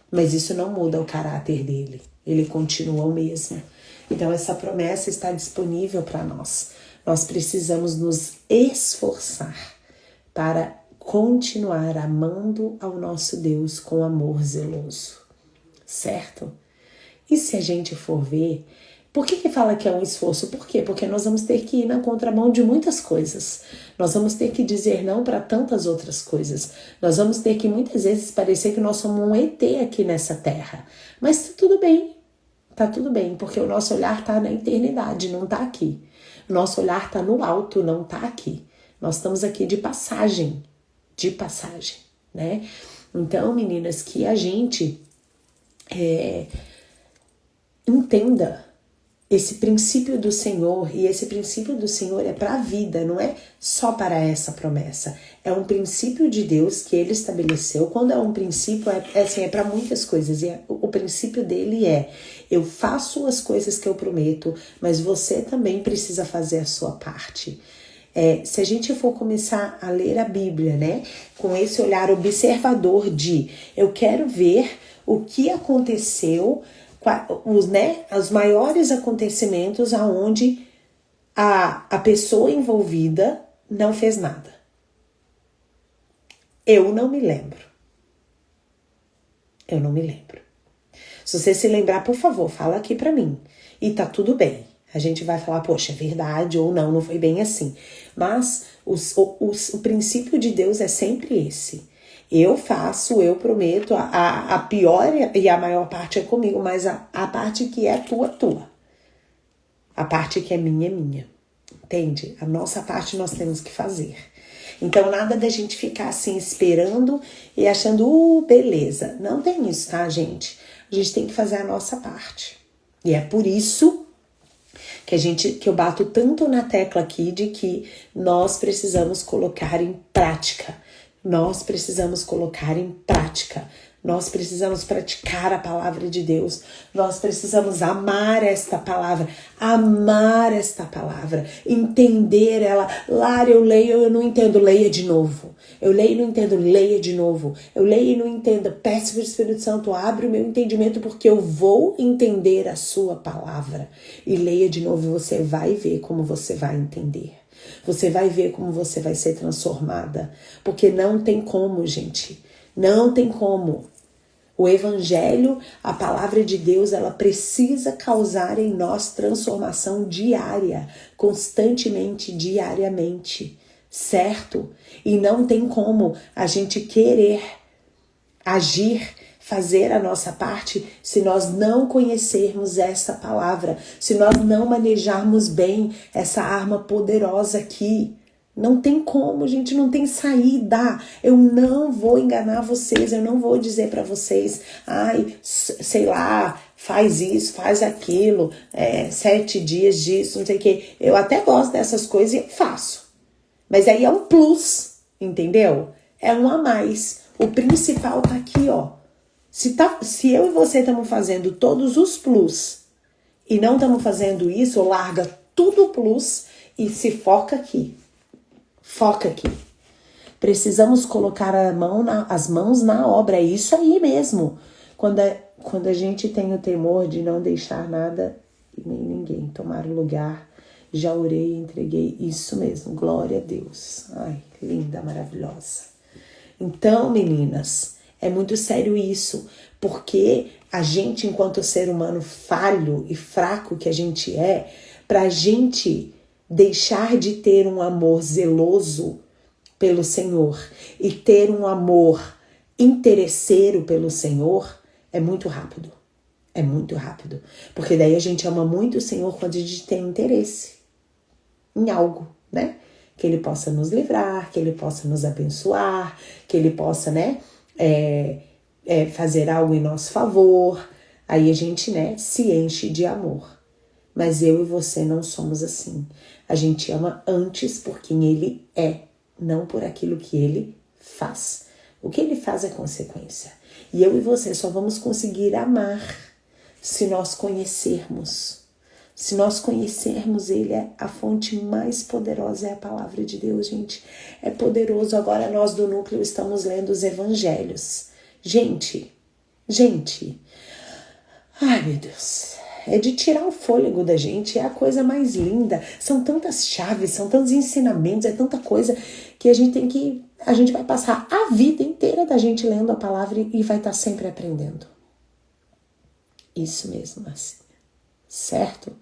Mas isso não muda o caráter dele. Ele continua o mesmo. Então essa promessa está disponível para nós. Nós precisamos nos esforçar para continuar amando ao nosso Deus com amor zeloso. Certo? E se a gente for ver... Por que fala que é um esforço? Por quê? Porque nós vamos ter que ir na contramão de muitas coisas. Nós vamos ter que dizer não para tantas outras coisas. Nós vamos ter que muitas vezes parecer que nós somos um ET aqui nessa terra. Mas tá tudo bem. Tá tudo bem, porque o nosso olhar tá na eternidade, não tá aqui. O nosso olhar tá no alto, não tá aqui. Nós estamos aqui de passagem, né? Então, meninas, que a gente entenda esse princípio do Senhor, e esse princípio do Senhor é para a vida, não é só para essa promessa. É um princípio de Deus que ele estabeleceu. Quando é um princípio, é para muitas coisas. E o princípio dele é: eu faço as coisas que eu prometo, mas você também precisa fazer a sua parte. Se a gente for começar a ler a Bíblia, né, com esse olhar observador de eu quero ver o que aconteceu, os maiores acontecimentos aonde a pessoa envolvida não fez nada. Eu não me lembro. Se você se lembrar, por favor, fala aqui pra mim. E tá tudo bem. A gente vai falar, poxa, é verdade ou não, não foi bem assim. Mas o princípio de Deus é sempre esse. Eu faço, eu prometo, a pior e a maior parte é comigo, mas a parte que é tua. A parte que é minha. Entende? A nossa parte nós temos que fazer. Então, nada da gente ficar assim esperando e achando, beleza. Não tem isso, tá, gente? A gente tem que fazer a nossa parte. E é por isso que eu bato tanto na tecla aqui de que nós precisamos colocar em prática. Nós precisamos colocar em prática. Nós precisamos praticar a palavra de Deus. Nós precisamos amar esta palavra. Entender ela. Lara, eu leio, eu não entendo. Leia de novo. Eu leio e não entendo. Leia de novo. Eu leio e não entendo. Peço para o Espírito Santo, abre o meu entendimento, porque eu vou entender a sua palavra. E leia de novo e você vai ver como você vai entender. Você vai ver como você vai ser transformada. Porque não tem como, gente. Não tem como. O evangelho, a palavra de Deus, ela precisa causar em nós transformação diária, constantemente, diariamente, certo? E não tem como a gente querer agir, fazer a nossa parte, se nós não conhecermos essa palavra, se nós não manejarmos bem essa arma poderosa aqui. Não tem como, gente, não tem saída. Eu não vou enganar vocês, eu não vou dizer pra vocês, ai, sei lá, faz isso, faz aquilo, 7 dias disso, não sei o quê. Eu até gosto dessas coisas e faço. Mas aí é um plus, entendeu? É um a mais. O principal tá aqui, ó. Se eu e você estamos fazendo todos os plus e não estamos fazendo isso, larga tudo o plus e se foca aqui. Foca aqui. Precisamos colocar as mãos na obra. É isso aí mesmo. Quando a gente tem o temor de não deixar nada e nem ninguém tomar o lugar, já orei e entreguei. Isso mesmo. Glória a Deus. Ai, linda, maravilhosa. Então, meninas, é muito sério isso. Porque a gente, enquanto ser humano falho e fraco que a gente pra gente deixar de ter um amor zeloso pelo Senhor e ter um amor interesseiro pelo Senhor é muito rápido. É muito rápido. Porque daí a gente ama muito o Senhor quando a gente tem interesse em algo, né? Que Ele possa nos livrar, que Ele possa nos abençoar, que Ele possa, né, fazer algo em nosso favor. Aí a gente, né, se enche de amor. Mas eu e você não somos assim. A gente ama antes por quem Ele é, não por aquilo que Ele faz. O que Ele faz é consequência. E eu e você só vamos conseguir amar se nós conhecermos. Se nós conhecermos Ele, a fonte mais poderosa é a palavra de Deus, gente. É poderoso. Agora nós do Núcleo estamos lendo os evangelhos. Gente. Ai, meu Deus. É de tirar o fôlego da gente, é a coisa mais linda. São tantas chaves, são tantos ensinamentos, é tanta coisa que a gente vai passar a vida inteira da gente lendo a palavra e vai estar sempre aprendendo. Isso mesmo, assim. Certo?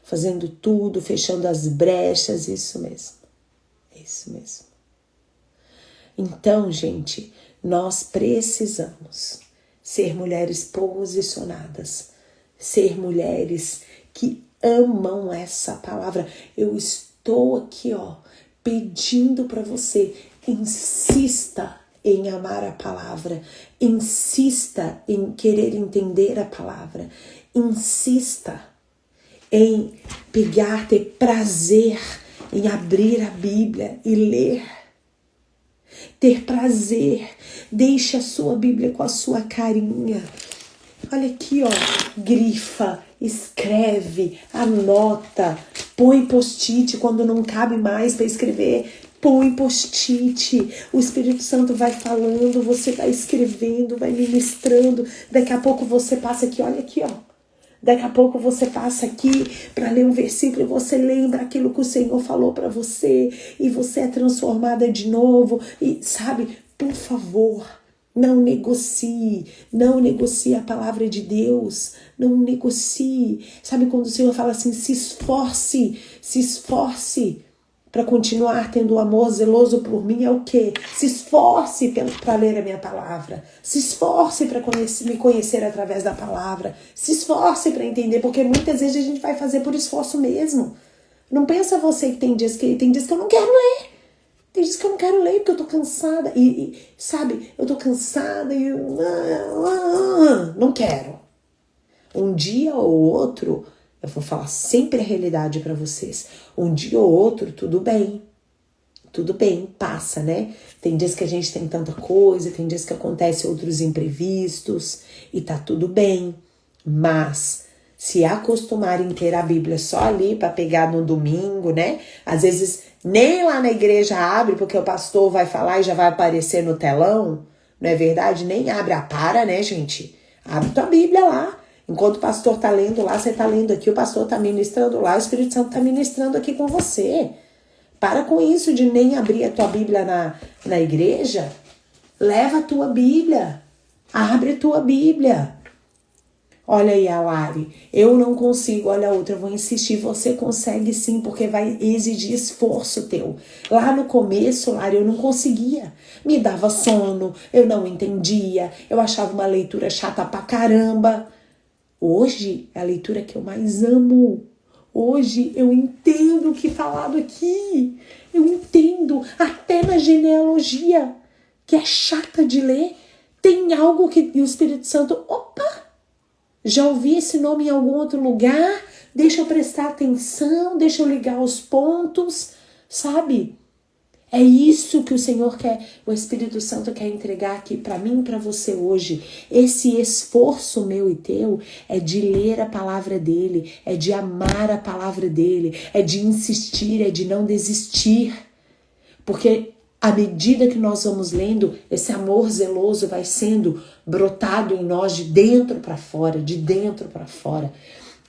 Fazendo tudo, fechando as brechas, isso mesmo. Isso mesmo. Então, gente, nós precisamos ser mulheres posicionadas, ser mulheres que amam essa palavra. Eu estou aqui, pedindo para você, insista em amar a palavra, insista em querer entender a palavra, insista em ter prazer em abrir a Bíblia e ler. Ter prazer, deixe a sua Bíblia com a sua carinha. Olha aqui, grifa, escreve, anota, põe post-it quando não cabe mais para escrever, põe post-it. O Espírito Santo vai falando, você vai escrevendo, vai ministrando. Daqui a pouco você passa aqui, olha aqui, Daqui a pouco você passa aqui para ler um versículo e você lembra aquilo que o Senhor falou para você e você é transformada de novo. E sabe, por favor, não negocie a palavra de Deus, não negocie. Sabe quando o Senhor fala assim, se esforce para continuar tendo o amor zeloso por mim é o quê? Se esforce para ler a minha palavra. Se esforce para me conhecer através da palavra. Se esforce para entender, porque muitas vezes a gente vai fazer por esforço mesmo. Não pensa você que tem dias que eu não quero ler. Tem dias que eu não quero ler porque eu tô cansada. Sabe, eu tô cansada e não quero. Um dia ou outro, eu vou falar sempre a realidade para vocês. Um dia ou outro, tudo bem. Tudo bem, passa, né? Tem dias que a gente tem tanta coisa, tem dias que acontecem outros imprevistos e tá tudo bem. Mas se acostumarem a ter a Bíblia só ali para pegar no domingo, né? Às vezes nem lá na igreja abre, porque o pastor vai falar e já vai aparecer no telão. Não é verdade? Nem abre. Para, né, gente? Abre tua Bíblia lá. Enquanto o pastor tá lendo lá, você tá lendo aqui, o pastor tá ministrando lá, o Espírito Santo tá ministrando aqui com você. Para com isso de nem abrir a tua Bíblia na igreja. Leva a tua Bíblia. Abre a tua Bíblia. Olha aí a Lari. Eu não consigo, olha a outra, eu vou insistir. Você consegue sim, porque vai exigir esforço teu. Lá no começo, Lari, eu não conseguia. Me dava sono, eu não entendia, eu achava uma leitura chata pra caramba. Hoje é a leitura que eu mais amo. Hoje eu entendo o que falado aqui. Eu entendo até na genealogia, que é chata de ler. Tem algo que o Espírito Santo... Opa! Já ouvi esse nome em algum outro lugar? Deixa eu prestar atenção, deixa eu ligar os pontos, sabe? É isso que o Senhor quer, o Espírito Santo quer entregar aqui para mim e para você hoje. Esse esforço meu e teu é de ler a palavra dele, é de amar a palavra dele, é de insistir, é de não desistir. Porque à medida que nós vamos lendo, esse amor zeloso vai sendo brotado em nós de dentro para fora, de dentro para fora.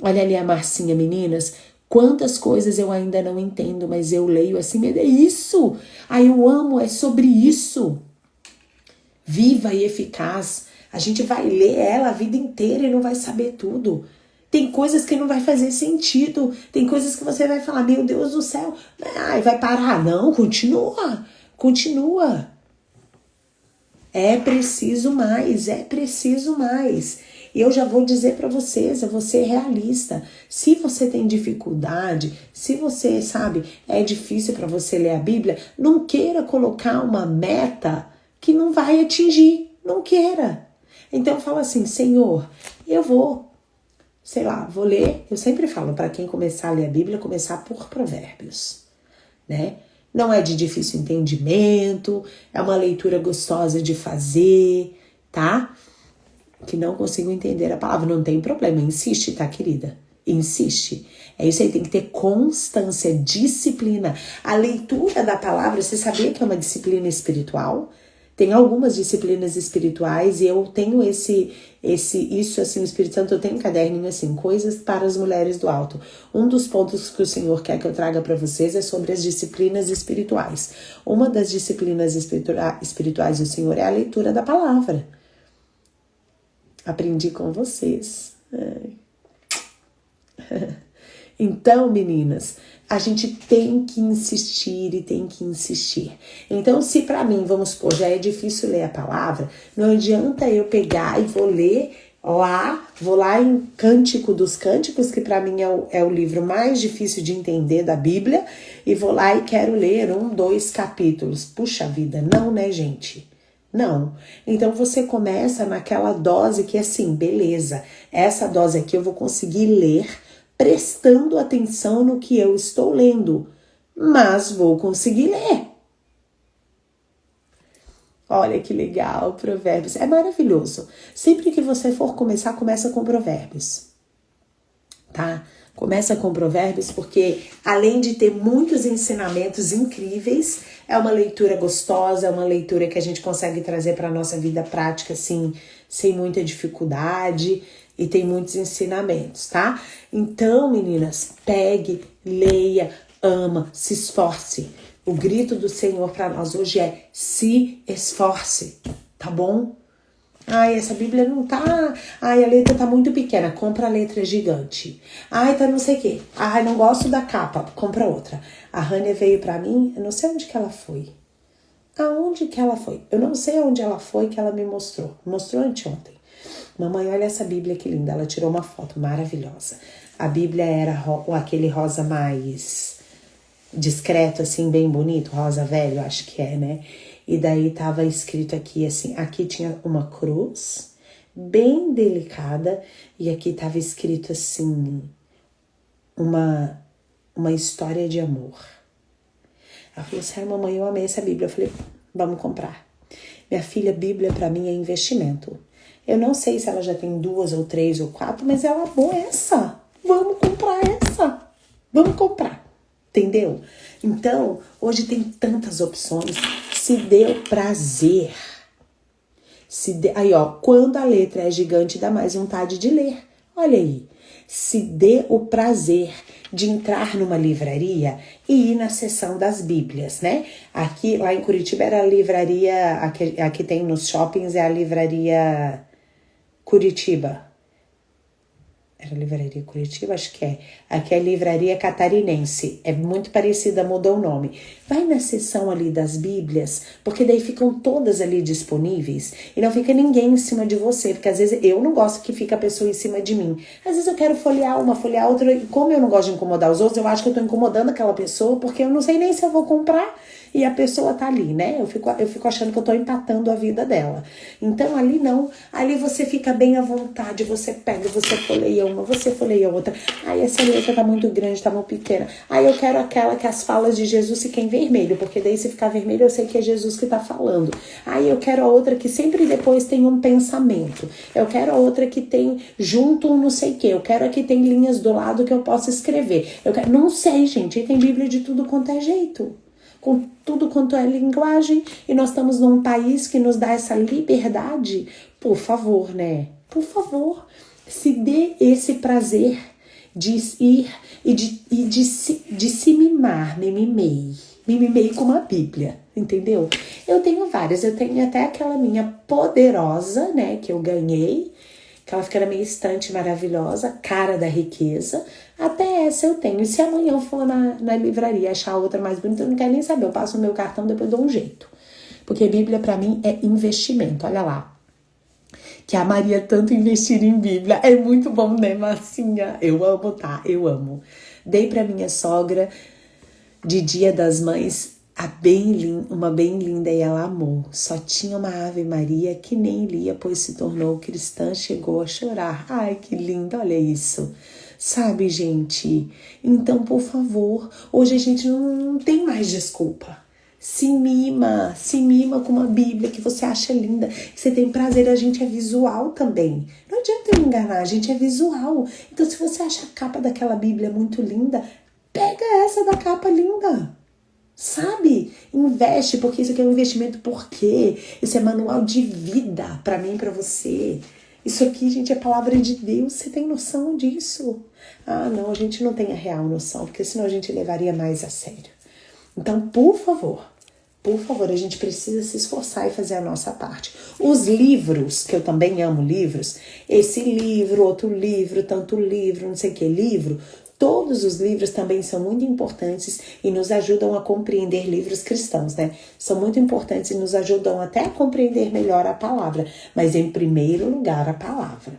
Olha ali a Marcinha, meninas. Quantas coisas eu ainda não entendo, mas eu leio assim, é isso. Eu amo, é sobre isso. Viva e eficaz. A gente vai ler ela a vida inteira e não vai saber tudo. Tem coisas que não vai fazer sentido. Tem coisas que você vai falar, meu Deus do céu. Vai parar. Não, continua. Continua. É preciso mais, é preciso mais. E eu já vou dizer para vocês, eu vou ser realista. Se você tem dificuldade, se você, sabe, é difícil para você ler a Bíblia, não queira colocar uma meta que não vai atingir. Não queira. Então fala assim, Senhor, eu vou ler. Eu sempre falo para quem começar a ler a Bíblia, começar por Provérbios, né? Não é de difícil entendimento, é uma leitura gostosa de fazer, tá? Que não consigo entender a palavra, não tem problema, insiste, tá, querida? Insiste. É isso aí, tem que ter constância, disciplina. A leitura da palavra, você sabia que é uma disciplina espiritual? Tem algumas disciplinas espirituais e eu tenho isso assim, o Espírito Santo, eu tenho um caderninho assim, coisas para as mulheres do alto. Um dos pontos que o Senhor quer que eu traga para vocês é sobre as disciplinas espirituais. Uma das disciplinas espirituais do Senhor é a leitura da palavra. Aprendi com vocês. Então, meninas, a gente tem que insistir e tem que insistir. Então, se pra mim, vamos supor, já é difícil ler a palavra, não adianta eu pegar e vou lá em Cântico dos Cânticos, que pra mim é o livro mais difícil de entender da Bíblia, e vou lá e quero ler 1, 2 capítulos. Puxa vida, não, né, gente? Não. Então você começa naquela dose que é assim, beleza, essa dose aqui eu vou conseguir ler prestando atenção no que eu estou lendo, mas vou conseguir ler. Olha que legal, Provérbios, é maravilhoso. Sempre que você for começar, começa com Provérbios, tá? Começa com Provérbios porque, além de ter muitos ensinamentos incríveis, é uma leitura gostosa, é uma leitura que a gente consegue trazer para a nossa vida prática, assim, sem muita dificuldade, e tem muitos ensinamentos, tá? Então, meninas, pegue, leia, ama, se esforce. O grito do Senhor para nós hoje é: se esforce, tá bom? Ai, essa Bíblia não tá... Ai, a letra tá muito pequena, compra a letra gigante. Ai, tá não sei o quê. Ai, não gosto da capa, compra outra. A Rania veio pra mim, eu não sei onde que ela foi. Aonde que ela foi? Eu não sei onde ela foi que ela me mostrou. Mostrou anteontem. Mamãe, olha essa Bíblia que linda. Ela tirou uma foto maravilhosa. A Bíblia era aquele rosa mais discreto, assim, bem bonito. Rosa velho, acho que é, né? E daí tava escrito aqui, assim, aqui tinha uma cruz, bem delicada. E aqui tava escrito, assim, uma história de amor. Ela falou assim, ai, mamãe, eu amei essa Bíblia. Eu falei, vamos comprar. Minha filha, Bíblia pra mim é investimento. Eu não sei se ela já tem 2 ou 3 ou 4, mas ela amou essa. Vamos comprar essa. Vamos comprar. Entendeu? Então, hoje tem tantas opções. Se dê o prazer. Aí, ó, quando a letra é gigante, dá mais vontade de ler. Olha aí. Se dê o prazer de entrar numa livraria e ir na seção das Bíblias, né? Aqui, lá em Curitiba, era a livraria, aqui tem nos shoppings, é a livraria Curitiba. Era a livraria Curitiba? Acho que é. Aqui é a livraria catarinense. É muito parecida, mudou o nome. Vai na seção ali das Bíblias, porque daí ficam todas ali disponíveis e não fica ninguém em cima de você, porque às vezes eu não gosto que fique a pessoa em cima de mim. Às vezes eu quero folhear uma, folhear outra, e como eu não gosto de incomodar os outros, eu acho que eu tô incomodando aquela pessoa, porque eu não sei nem se eu vou comprar e a pessoa tá ali, né? Eu fico achando que eu tô empatando a vida dela. Então ali não, ali você fica bem à vontade, você pega, você folheia uma, você folheia outra. Ai, essa letra tá muito grande, tá muito pequena. Ai, eu quero aquela que as falas de Jesus fiquem em vermelho, porque daí se ficar vermelho eu sei que é Jesus que tá falando. Ai, eu quero a outra que sempre depois tem um pensamento. Eu quero a outra que tem junto um não sei o que. Eu quero a que tem linhas do lado que eu possa escrever. Não sei, gente, e tem Bíblia de tudo quanto é jeito. Com tudo quanto é linguagem, e nós estamos num país que nos dá essa liberdade. Por favor, né? Por favor, se dê esse prazer de ir e de se mimar, mimimei com uma Bíblia, entendeu? Eu tenho várias, eu tenho até aquela minha poderosa, né, que eu ganhei, que ela fica na minha estante maravilhosa, cara da riqueza. Até essa eu tenho. E se amanhã eu for na livraria achar outra mais bonita, eu não quero nem saber. Eu passo o meu cartão, depois dou um jeito. Porque Bíblia pra mim é investimento. Olha lá. Que a Maria tanto investir em Bíblia. É muito bom, né, Marcinha? Eu amo, tá? Eu amo. Dei pra minha sogra de Dia das Mães uma bem linda e ela amou. Só tinha uma Ave Maria que nem lia, pois se tornou cristã, chegou a chorar. Ai, que lindo, olha isso. Sabe, gente? Então, por favor, hoje a gente não tem mais desculpa. Se mima com uma Bíblia que você acha linda, que você tem prazer, a gente é visual também. Não adianta eu enganar, a gente é visual. Então, se você acha a capa daquela Bíblia muito linda, pega essa da capa linda. Sabe? Investe, porque isso aqui é um investimento. Por quê? Isso é manual de vida pra mim e pra você. Isso aqui, gente, é palavra de Deus. Você tem noção disso? Ah, não, a gente não tem a real noção, porque senão a gente levaria mais a sério. Então, por favor, a gente precisa se esforçar e fazer a nossa parte. Os livros, que eu também amo livros, esse livro, outro livro, tanto livro, não sei o que livro, todos os livros também são muito importantes e nos ajudam a compreender livros cristãos, né? São muito importantes e nos ajudam até a compreender melhor a palavra, mas em primeiro lugar a palavra,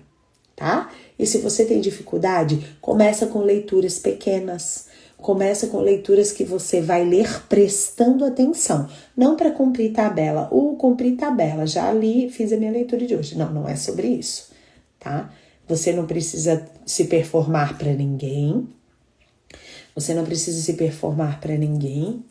tá? E se você tem dificuldade, começa com leituras pequenas. Começa com leituras que você vai ler prestando atenção. Não para cumprir tabela. Cumprir tabela, já li, fiz a minha leitura de hoje. Não, não é sobre isso, tá? Você não precisa se performar para ninguém. Você não precisa se performar para ninguém.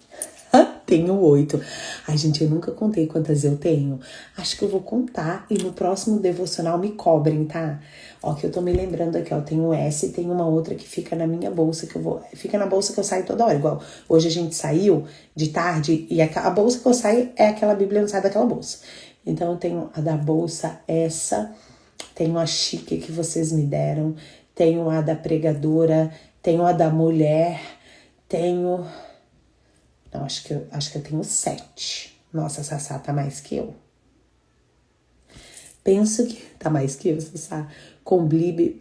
Tenho 8. Ai, gente, eu nunca contei quantas eu tenho. Acho que eu vou contar e no próximo devocional me cobrem, tá? Ó, que eu tô me lembrando aqui, ó. Tenho essa e tem uma outra que fica na minha bolsa, fica na bolsa que eu saio toda hora. Igual, hoje a gente saiu de tarde e a bolsa que eu saio é aquela Bíblia, não sai daquela bolsa. Então, eu tenho a da bolsa, essa. Tenho a chique que vocês me deram. Tenho a da pregadora. Tenho a da mulher. Tenho... Não, acho que eu tenho 7. Nossa, a Sassá tá mais que eu. Penso que, tá mais que isso, sabe? Com Bíblia,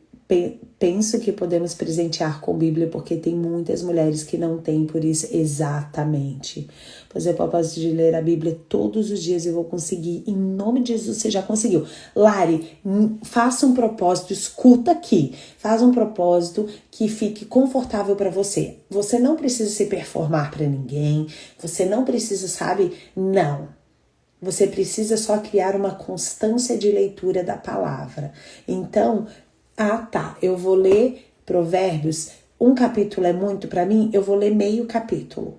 penso que podemos presentear com Bíblia porque tem muitas mulheres que não têm por isso. Exatamente. Pois é, propósito de ler a Bíblia todos os dias eu vou conseguir. Em nome de Jesus, você já conseguiu. Lari, faça um propósito, escuta aqui. Faz um propósito que fique confortável para você. Você não precisa se performar para ninguém. Você não precisa, sabe? Não. Você precisa só criar uma constância de leitura da palavra. Então, eu vou ler Provérbios, um capítulo é muito para mim, eu vou ler meio capítulo.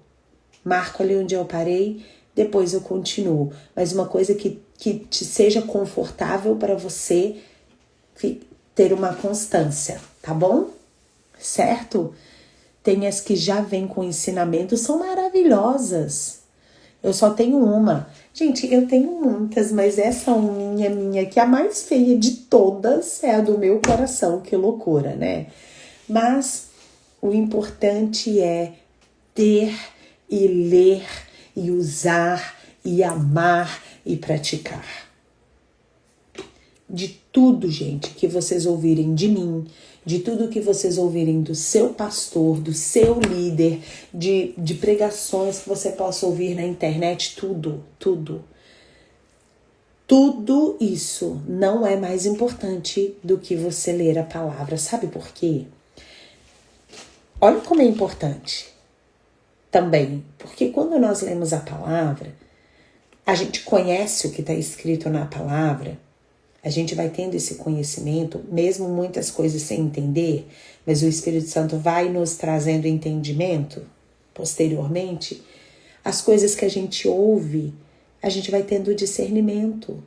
Marco ali onde eu parei, depois eu continuo. Mas uma coisa que te seja confortável para você ter uma constância, tá bom? Certo? Tem as que já vêm com ensinamento, são maravilhosas. Eu só tenho uma. Gente, eu tenho muitas, mas essa unha minha, que é a mais feia de todas, é a do meu coração. Que loucura, né? Mas o importante é ter e ler e usar e amar e praticar. De tudo, gente, que vocês ouvirem de mim, de tudo que vocês ouvirem do seu pastor, do seu líder, de pregações que você possa ouvir na internet, tudo isso não é mais importante do que você ler a palavra. Sabe por quê? Olha como é importante também, porque quando nós lemos a palavra, a gente conhece o que está escrito na palavra. A gente vai tendo esse conhecimento, mesmo muitas coisas sem entender, mas o Espírito Santo vai nos trazendo entendimento posteriormente. As coisas que a gente ouve, a gente vai tendo discernimento.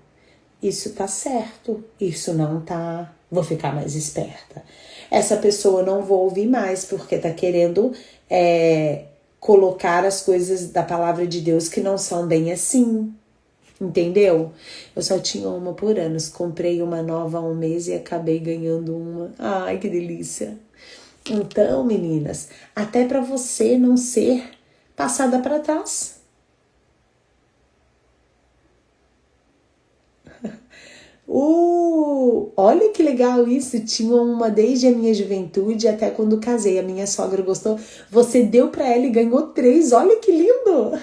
Isso tá certo, isso não tá, vou ficar mais esperta. Essa pessoa não vou ouvir mais porque tá querendo colocar as coisas da palavra de Deus que não são bem assim. Entendeu? Eu só tinha uma por anos. Comprei uma nova há um mês e acabei ganhando uma. Ai, que delícia. Então, meninas, até para você não ser passada para trás. Olha que legal isso. Tinha uma desde a minha juventude até quando casei. A minha sogra gostou. Você deu para ela e ganhou 3. Olha que lindo.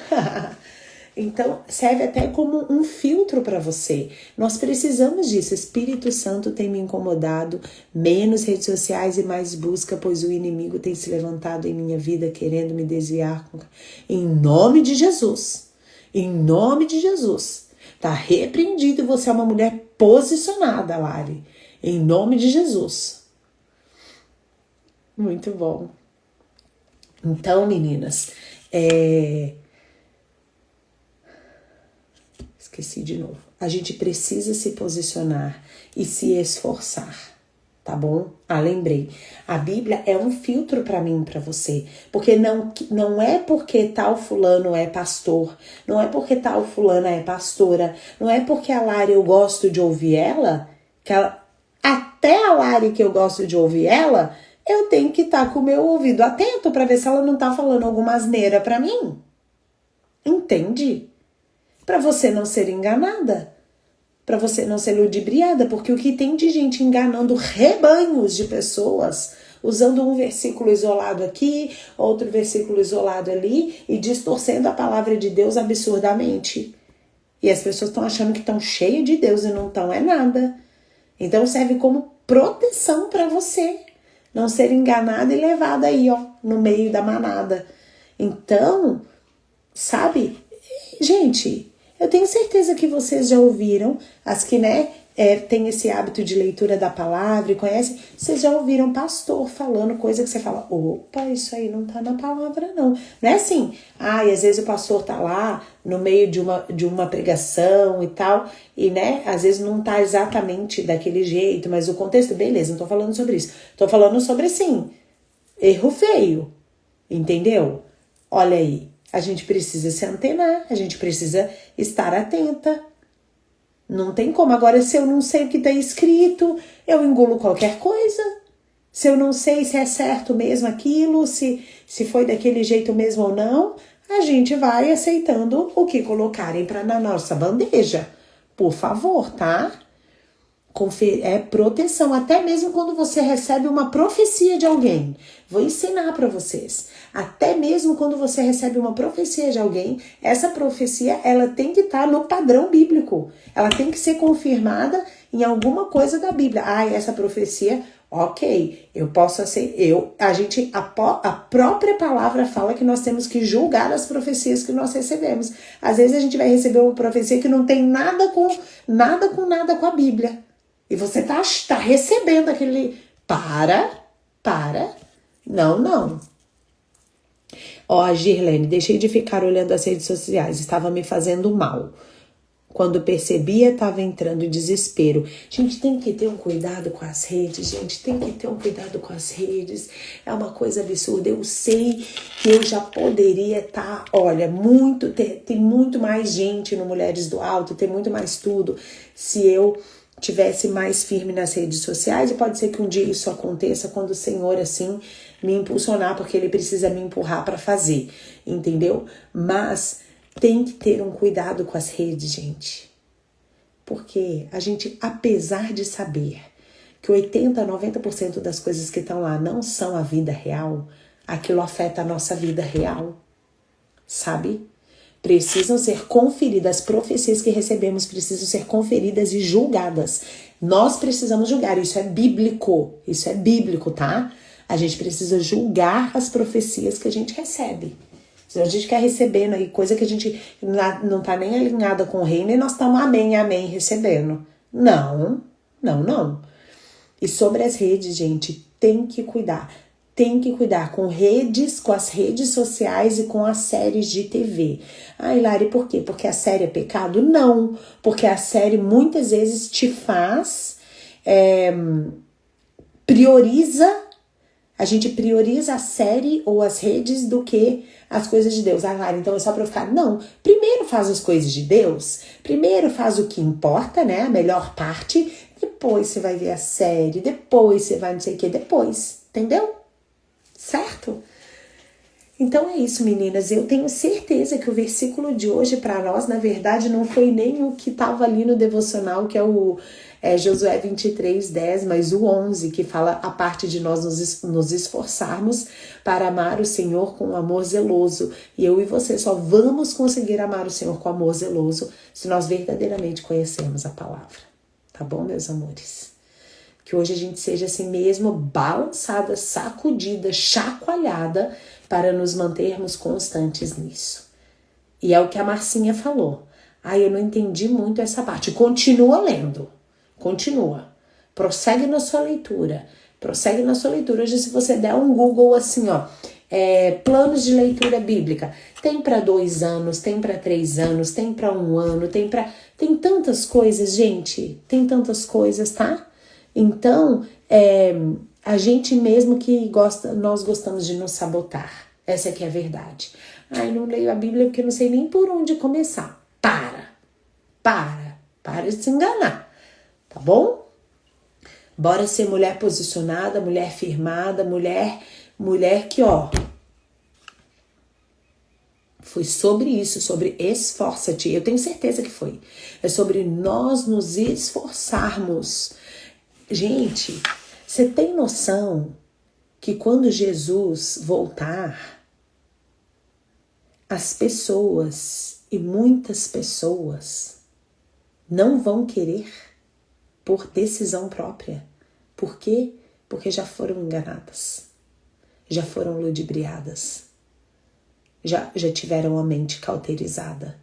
Então, serve até como um filtro para você. Nós precisamos disso. Espírito Santo tem me incomodado. Menos redes sociais e mais busca, pois o inimigo tem se levantado em minha vida querendo me desviar. Em nome de Jesus. Em nome de Jesus. Tá repreendido e você é uma mulher posicionada, Lari. Em nome de Jesus. Muito bom. Então, meninas, esqueci de novo. A gente precisa se posicionar e se esforçar, tá bom? Lembrei. A Bíblia é um filtro para mim e para você. Porque não é porque tal fulano é pastor, não é porque tal fulana é pastora, não é porque a Lari eu gosto de ouvir ela, até a Lari que eu gosto de ouvir ela, eu tenho que estar com o meu ouvido atento para ver se ela não tá falando alguma asneira para mim. Entende? Para você não ser enganada, para você não ser ludibriada, porque o que tem de gente enganando rebanhos de pessoas, usando um versículo isolado aqui, outro versículo isolado ali, e distorcendo a palavra de Deus absurdamente. E as pessoas estão achando que estão cheias de Deus e não estão nada. Então serve como proteção para você não ser enganada e levada aí, no meio da manada. Então, sabe, gente, eu tenho certeza que vocês já ouviram, as que, têm esse hábito de leitura da palavra e conhecem, vocês já ouviram pastor falando coisa que você fala, opa, isso aí não tá na palavra não. Não é assim, e às vezes o pastor tá lá no meio de uma pregação e tal, e às vezes não tá exatamente daquele jeito, mas o contexto, beleza, não tô falando sobre isso. Tô falando sobre, sim, erro feio, entendeu? Olha aí. A gente precisa se antenar, a gente precisa estar atenta. Não tem como. Agora, se eu não sei o que está escrito, eu engulo qualquer coisa. Se eu não sei se é certo mesmo aquilo, se foi daquele jeito mesmo ou não, a gente vai aceitando o que colocarem na nossa bandeja. Por favor, tá? É proteção, até mesmo quando você recebe uma profecia de alguém. Vou ensinar para vocês. Até mesmo quando você recebe uma profecia de alguém, essa profecia, ela tem que estar no padrão bíblico. Ela tem que ser confirmada em alguma coisa da Bíblia. Essa profecia, ok, eu posso ser, a própria palavra fala que nós temos que julgar as profecias que nós recebemos. Às vezes a gente vai receber uma profecia que não tem nada com a Bíblia. E você tá recebendo aquele... Não. Girlene, deixei de ficar olhando as redes sociais. Estava me fazendo mal. Quando percebia, estava entrando em desespero. Gente, tem que ter um cuidado com as redes, É uma coisa absurda. Eu sei que eu já poderia estar... tem muito mais gente no Mulheres do Alto, tem muito mais tudo. Se eu tivesse mais firme nas redes sociais, e pode ser que um dia isso aconteça quando o Senhor, assim, me impulsionar, porque Ele precisa me empurrar para fazer, entendeu? Mas tem que ter um cuidado com as redes, gente. Porque a gente, apesar de saber que 80%, 90% das coisas que estão lá não são a vida real, aquilo afeta a nossa vida real, sabe? Precisam ser conferidas, as profecias que recebemos precisam ser conferidas e julgadas. Nós precisamos julgar, isso é bíblico, tá? A gente precisa julgar as profecias que a gente recebe. Se a gente quer recebendo aí coisa que a gente não tá nem alinhada com o reino e nós estamos amém, recebendo. Não. E sobre as redes, gente, tem que cuidar com as redes sociais e com as séries de TV. Lari, por quê? Porque a série é pecado? Não, porque a série muitas vezes te faz, a gente prioriza a série ou as redes do que as coisas de Deus. Lari, então é só pra eu ficar? Não, primeiro faz as coisas de Deus, primeiro faz o que importa, né, a melhor parte, depois você vai ver a série, depois você vai não sei o que, depois, entendeu? Certo? Então é isso, meninas. Eu tenho certeza que o versículo de hoje para nós, na verdade, não foi nem o que estava ali no devocional, que é o Josué 23:10, mas o 11, que fala a parte de nós nos esforçarmos para amar o Senhor com amor zeloso. E eu e você só vamos conseguir amar o Senhor com amor zeloso se nós verdadeiramente conhecermos a palavra. Tá bom, meus amores? Que hoje a gente seja assim mesmo balançada, sacudida, chacoalhada para nos mantermos constantes nisso. E é o que a Marcinha falou. Eu não entendi muito essa parte. Continua lendo. Continua. Prossegue na sua leitura. Hoje, se você der um Google assim, planos de leitura bíblica. Tem para 2 anos, tem para 3 anos, tem para 1 ano, tem tantas coisas, gente. Tem tantas coisas, tá? Então, a gente mesmo que nós gostamos de nos sabotar. Essa aqui é a verdade. Não leio a Bíblia porque não sei nem por onde começar. Para de se enganar, tá bom? Bora ser mulher posicionada, mulher firmada, mulher que, foi sobre isso, sobre esforça-te. Eu tenho certeza que foi. É sobre nós nos esforçarmos. Gente, você tem noção que quando Jesus voltar, as pessoas, e muitas pessoas, não vão querer por decisão própria. Por quê? Porque já foram enganadas, já foram ludibriadas, já tiveram a mente cauterizada.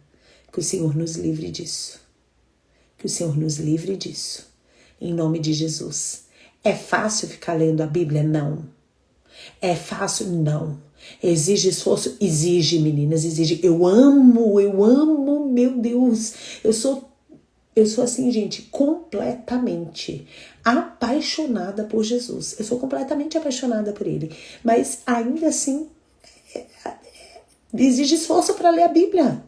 Que o Senhor nos livre disso. Em nome de Jesus. É fácil ficar lendo a Bíblia? Não. É fácil? Não. Exige esforço? Exige, meninas, exige. Eu amo, meu Deus. Eu sou assim, gente, completamente apaixonada por Jesus. Eu sou completamente apaixonada por Ele. Mas ainda assim, exige esforço para ler a Bíblia.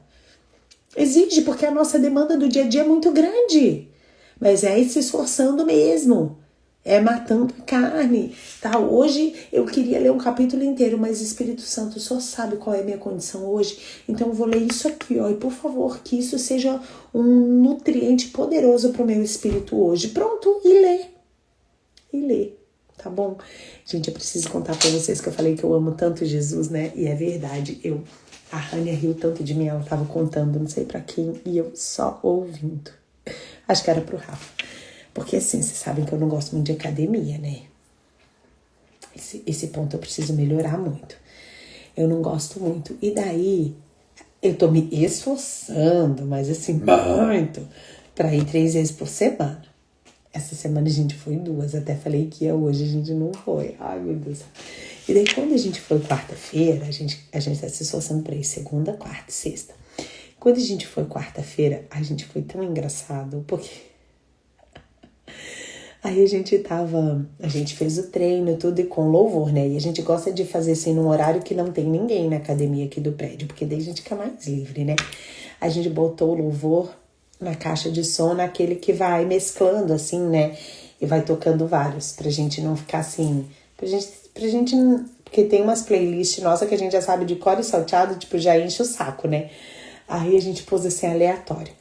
Exige, porque a nossa demanda do dia a dia é muito grande. Mas é se esforçando mesmo. É matando a carne, tá? Hoje eu queria ler um capítulo inteiro, mas Espírito Santo só sabe qual é a minha condição hoje. Então eu vou ler isso aqui, ó. E por favor, que isso seja um nutriente poderoso pro meu espírito hoje. Pronto, e lê. E lê, tá bom? Gente, eu preciso contar pra vocês que eu falei que eu amo tanto Jesus, né? E é verdade, a Rania riu tanto de mim, ela tava contando, não sei pra quem, e eu só ouvindo. Acho que era pro Rafa. Porque assim, vocês sabem que eu não gosto muito de academia, né? Esse ponto eu preciso melhorar muito. Eu não gosto muito. E daí, eu tô me esforçando, mas assim, muito, pra ir 3 vezes por semana. Essa semana a gente foi 2, até falei que ia hoje, a gente não foi. Ai, meu Deus. E daí, quando a gente foi quarta-feira, a gente tá se esforçando pra ir segunda, quarta e sexta. Quando a gente foi quarta-feira, a gente foi tão engraçado, porque aí a gente fez o treino, tudo e com louvor, né? E a gente gosta de fazer assim num horário que não tem ninguém na academia aqui do prédio, porque daí a gente fica mais livre, né? A gente botou o louvor na caixa de som, naquele que vai mesclando assim, né? E vai tocando vários, pra gente não ficar assim, pra gente porque tem umas playlists nossa que a gente já sabe de cor e salteado, tipo, já enche o saco, né? Aí a gente pôs assim, aleatório.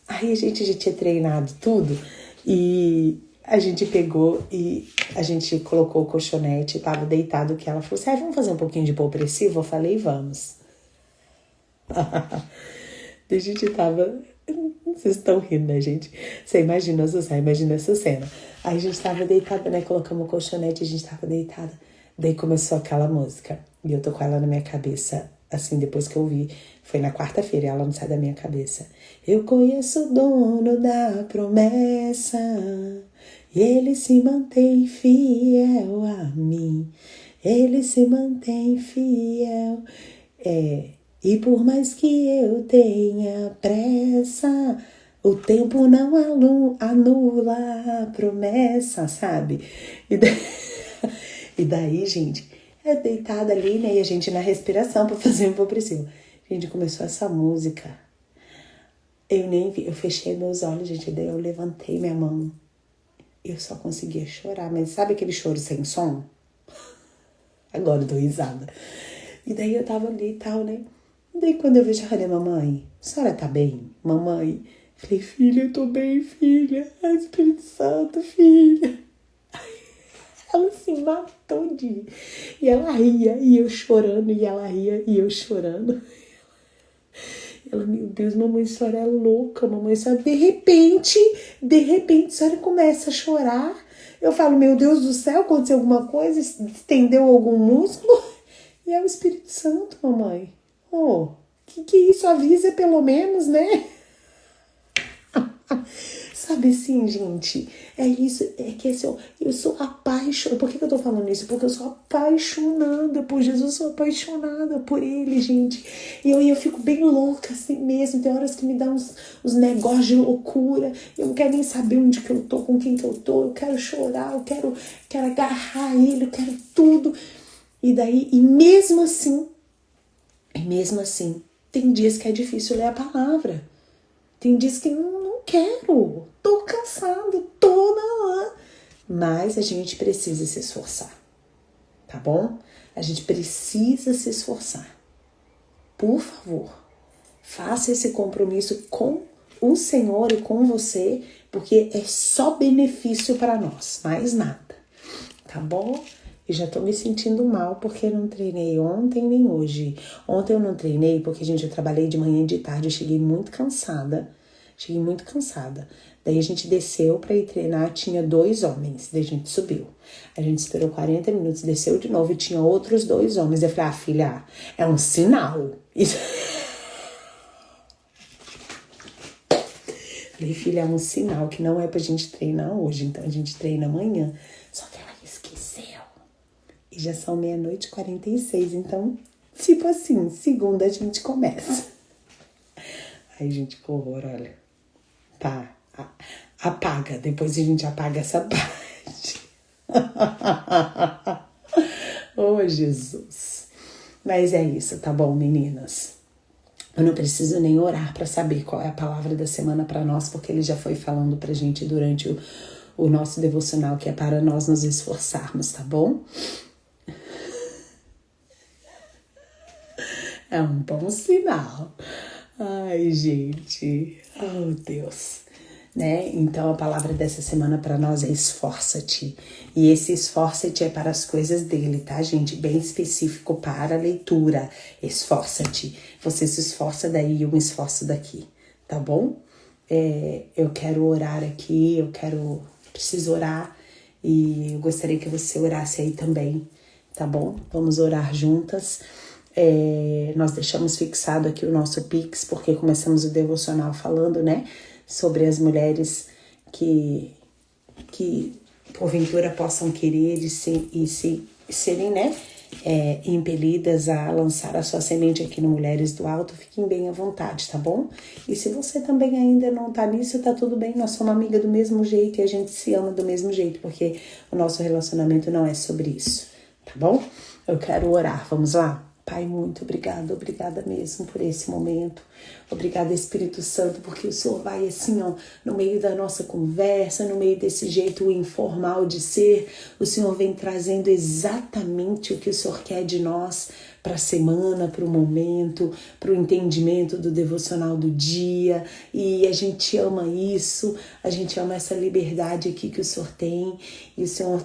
Aí a gente já tinha treinado tudo e a gente pegou e a gente colocou o colchonete, tava deitado, que ela falou assim, vamos fazer um pouquinho de hipopressivo? Eu falei, vamos. A gente tava... Vocês estão rindo, né, gente? Você imagina essa cena. Aí a gente tava deitada, né? Colocamos o colchonete, a gente tava deitada. Daí começou aquela música. E eu tô com ela na minha cabeça, assim, depois que eu vi. Foi na quarta-feira e ela não sai da minha cabeça. Eu conheço o dono da promessa e ele se mantém fiel a mim. Ele se mantém fiel. E por mais que eu tenha pressa, o tempo não anula a promessa, sabe? E daí, gente, deitada ali, né? E a gente na respiração pra fazer um hipopressivo. Gente, começou essa música. Eu nem vi, eu fechei meus olhos, gente, daí eu levantei minha mão. Eu só conseguia chorar, mas sabe aquele choro sem som? Agora eu dou risada. E daí eu tava ali e tal, né? E daí quando eu vejo a Rania, mamãe, a senhora tá bem? Mamãe, falei, filha, eu tô bem, filha. Ai, Espírito Santo, filha. Ela se matou de rir. E ela ria, e eu chorando, e ela ria, e eu chorando. Ela, meu Deus, mamãe, a senhora é louca, mamãe, a senhora, de repente, a senhora começa a chorar. Eu falo, meu Deus do céu, aconteceu alguma coisa? Estendeu algum músculo? E é o Espírito Santo, mamãe. Oh, que é isso? Avisa pelo menos, né? Sabe assim, gente, é isso, é que assim, eu sou apaixonada. Por que eu tô falando isso? Porque eu sou apaixonada por Jesus, eu sou apaixonada por ele, gente. E eu fico bem louca assim mesmo. Tem horas que me dá uns negócios de loucura. Eu não quero nem saber onde que eu tô, com quem que eu tô. Eu quero chorar, eu quero agarrar ele, eu quero tudo. E daí, e mesmo assim, tem dias que é difícil ler a palavra. Tem dias que não quero. Tô cansada toda lá. Mas a gente precisa se esforçar. Tá bom? A gente precisa se esforçar. Por favor, faça esse compromisso com o Senhor e com você, porque é só benefício para nós, mais nada. Tá bom? E já tô me sentindo mal porque eu não treinei ontem nem hoje. Ontem eu não treinei porque, gente, eu trabalhei de manhã e de tarde. Eu cheguei muito cansada. Daí a gente desceu pra ir treinar, tinha 2 homens. Daí a gente subiu. A gente esperou 40 minutos, desceu de novo e tinha outros 2 homens. Eu falei, filha, é um sinal. Falei, filha, é um sinal que não é pra gente treinar hoje. Então a gente treina amanhã. Só que ela esqueceu. E já são 00:46, então, tipo assim, segunda a gente começa. Ai, gente, que horror, olha. Tá, apaga, depois a gente apaga essa parte. Oh, Jesus. Mas é isso, tá bom, meninas? Eu não preciso nem orar pra saber qual é a palavra da semana pra nós, porque ele já foi falando pra gente durante o nosso devocional, que é para nós nos esforçarmos, tá bom? É um bom sinal. Ai, gente. Oh, Deus. Né? Então, a palavra dessa semana para nós é esforça-te. E esse esforça-te é para as coisas dele, tá, gente? Bem específico para a leitura. Esforça-te. Você se esforça daí e eu me esforço daqui, tá bom? Eu quero orar aqui, preciso orar e eu gostaria que você orasse aí também, tá bom? Vamos orar juntas. Nós deixamos fixado aqui o nosso Pix, porque começamos o devocional falando, né, sobre as mulheres que porventura possam querer serem, né, impelidas a lançar a sua semente aqui no Mulheres do Alto. Fiquem bem à vontade, tá bom? E se você também ainda não tá nisso, tá tudo bem, nós somos amigas do mesmo jeito e a gente se ama do mesmo jeito, porque o nosso relacionamento não é sobre isso, tá bom? Eu quero orar, vamos lá? Pai, muito obrigada mesmo por esse momento. Obrigada, Espírito Santo, porque o Senhor vai assim, ó, no meio da nossa conversa, no meio desse jeito informal de ser, o Senhor vem trazendo exatamente o que o Senhor quer de nós para a semana, para o momento, para o entendimento do devocional do dia. E a gente ama isso, a gente ama essa liberdade aqui que o Senhor tem. E o Senhor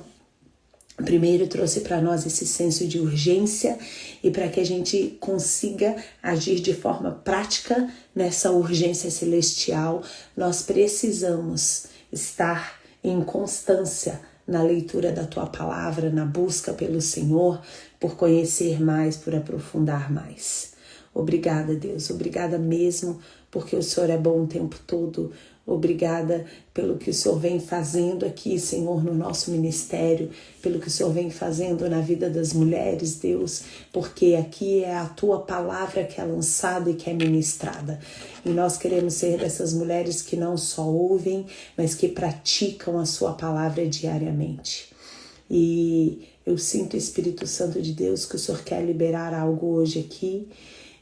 primeiro trouxe para nós esse senso de urgência e para que a gente consiga agir de forma prática nessa urgência celestial, nós precisamos estar em constância na leitura da Tua palavra, na busca pelo Senhor, por conhecer mais, por aprofundar mais. Obrigada, Deus, obrigada mesmo, porque o Senhor é bom o tempo todo. Obrigada pelo que o Senhor vem fazendo aqui, Senhor, no nosso ministério, pelo que o Senhor vem fazendo na vida das mulheres, Deus, porque aqui é a Tua palavra que é lançada e que é ministrada. E nós queremos ser dessas mulheres que não só ouvem, mas que praticam a Sua palavra diariamente. E eu sinto, Espírito Santo de Deus, que o Senhor quer liberar algo hoje aqui,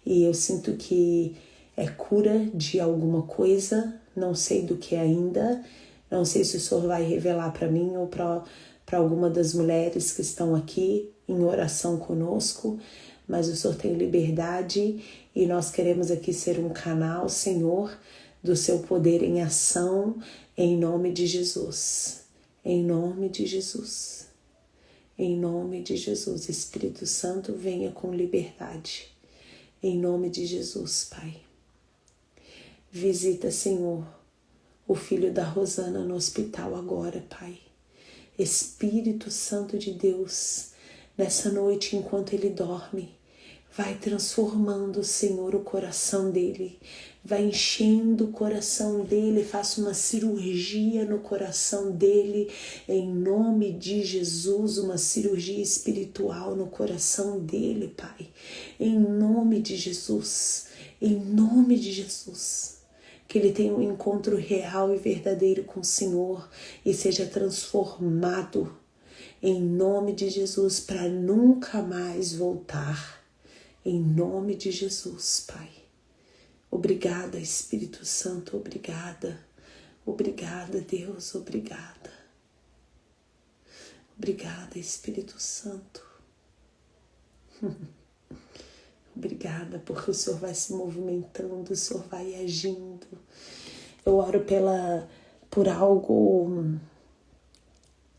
e eu sinto que é cura de alguma coisa, não sei do que ainda, não sei se o Senhor vai revelar para mim ou para alguma das mulheres que estão aqui em oração conosco, mas o Senhor tem liberdade e nós queremos aqui ser um canal, Senhor, do Seu poder em ação, em nome de Jesus, em nome de Jesus, em nome de Jesus. Espírito Santo, venha com liberdade, em nome de Jesus, Pai. Visita, Senhor, o filho da Rosana no hospital agora, Pai. Espírito Santo de Deus, nessa noite, enquanto ele dorme, vai transformando, Senhor, o coração dele. Vai enchendo o coração dele, faça uma cirurgia no coração dele, em nome de Jesus, uma cirurgia espiritual no coração dele, Pai. Em nome de Jesus, em nome de Jesus. Que ele tenha um encontro real e verdadeiro com o Senhor e seja transformado em nome de Jesus para nunca mais voltar. Em nome de Jesus, Pai. Obrigada, Espírito Santo, obrigada. Obrigada, Deus, obrigada. Obrigada, Espírito Santo. Obrigada, porque o Senhor vai se movimentando, o Senhor vai agindo. Eu oro por algo,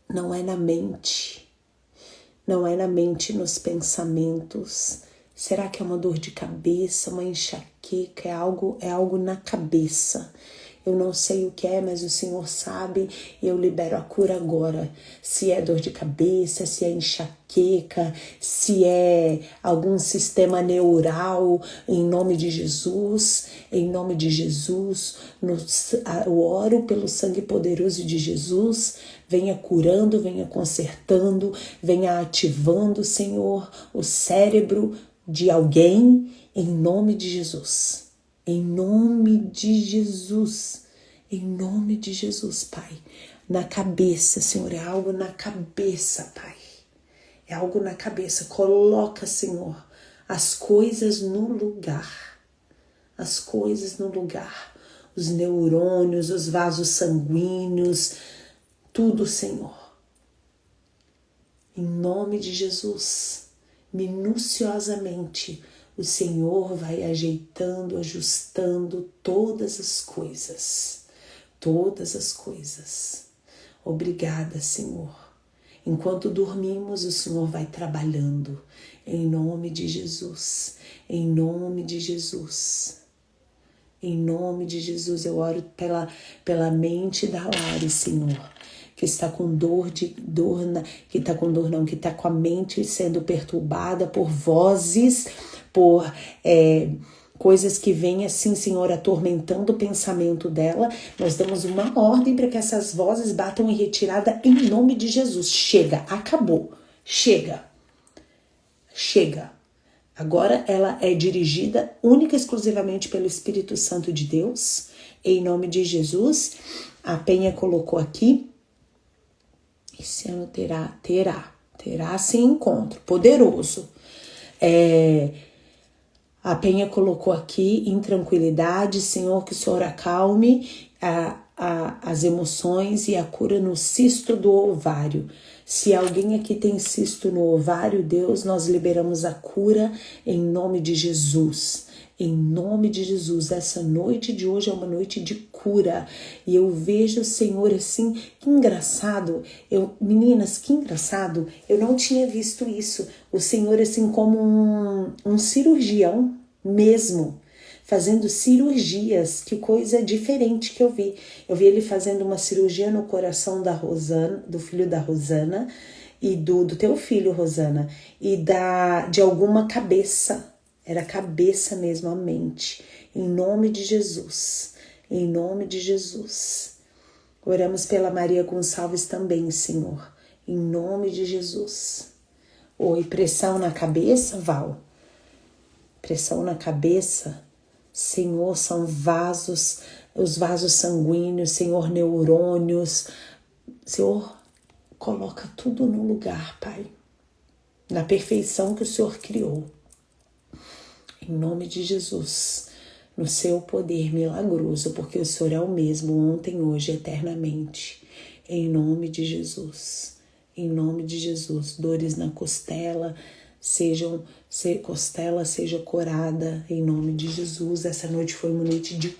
não é na mente, nos pensamentos. Será que é uma dor de cabeça, uma enxaqueca? É algo na cabeça. Eu não sei o que é, mas o Senhor sabe e eu libero a cura agora. Se é dor de cabeça, se é enxaqueca, se é algum sistema neural, em nome de Jesus, eu oro pelo sangue poderoso de Jesus, venha curando, venha consertando, venha ativando, Senhor, o cérebro de alguém, em nome de Jesus. Em nome de Jesus, Pai. Na cabeça, Senhor, é algo na cabeça, Pai. É algo na cabeça. Coloca, Senhor, as coisas no lugar. As coisas no lugar. Os neurônios, os vasos sanguíneos, tudo, Senhor. Em nome de Jesus, minuciosamente, o Senhor vai ajeitando, ajustando todas as coisas. Todas as coisas. Obrigada, Senhor. Enquanto dormimos, o Senhor vai trabalhando. Em nome de Jesus. Em nome de Jesus. Em nome de Jesus, eu oro pela mente da Lari, Senhor, que está com que está com a mente sendo perturbada por vozes, por coisas que vêm assim, Senhor, atormentando o pensamento dela. Nós damos uma ordem para que essas vozes batam em retirada em nome de Jesus. Chega, acabou, chega. Agora ela é dirigida única e exclusivamente pelo Espírito Santo de Deus, em nome de Jesus. A Penha colocou aqui, esse ano terá sim encontro poderoso. A Penha colocou aqui, em tranquilidade, Senhor, que o Senhor acalme as emoções e a cura no cisto do ovário. Se alguém aqui tem cisto no ovário, Deus, nós liberamos a cura em nome de Jesus. Em nome de Jesus, essa noite de hoje é uma noite de cura. E eu vejo o Senhor assim, que engraçado. Meninas, que engraçado. Eu não tinha visto isso. O Senhor assim como um cirurgião mesmo. Fazendo cirurgias, que coisa diferente que eu vi. Eu vi ele fazendo uma cirurgia no coração da Rosana, do filho da Rosana, e do teu filho, Rosana, e de alguma cabeça. Era cabeça mesmo, a mente. Em nome de Jesus. Em nome de Jesus. Oramos pela Maria Gonçalves também, Senhor. Em nome de Jesus. Oi, pressão na cabeça, Val? Pressão na cabeça, Senhor, são vasos, os vasos sanguíneos, Senhor, neurônios. Senhor, coloca tudo no lugar, Pai, na perfeição que o Senhor criou. Em nome de Jesus, no seu poder milagroso, porque o Senhor é o mesmo ontem, hoje, eternamente. Em nome de Jesus, em nome de Jesus, dores na costela, costela seja curada em nome de Jesus. Essa noite foi uma noite de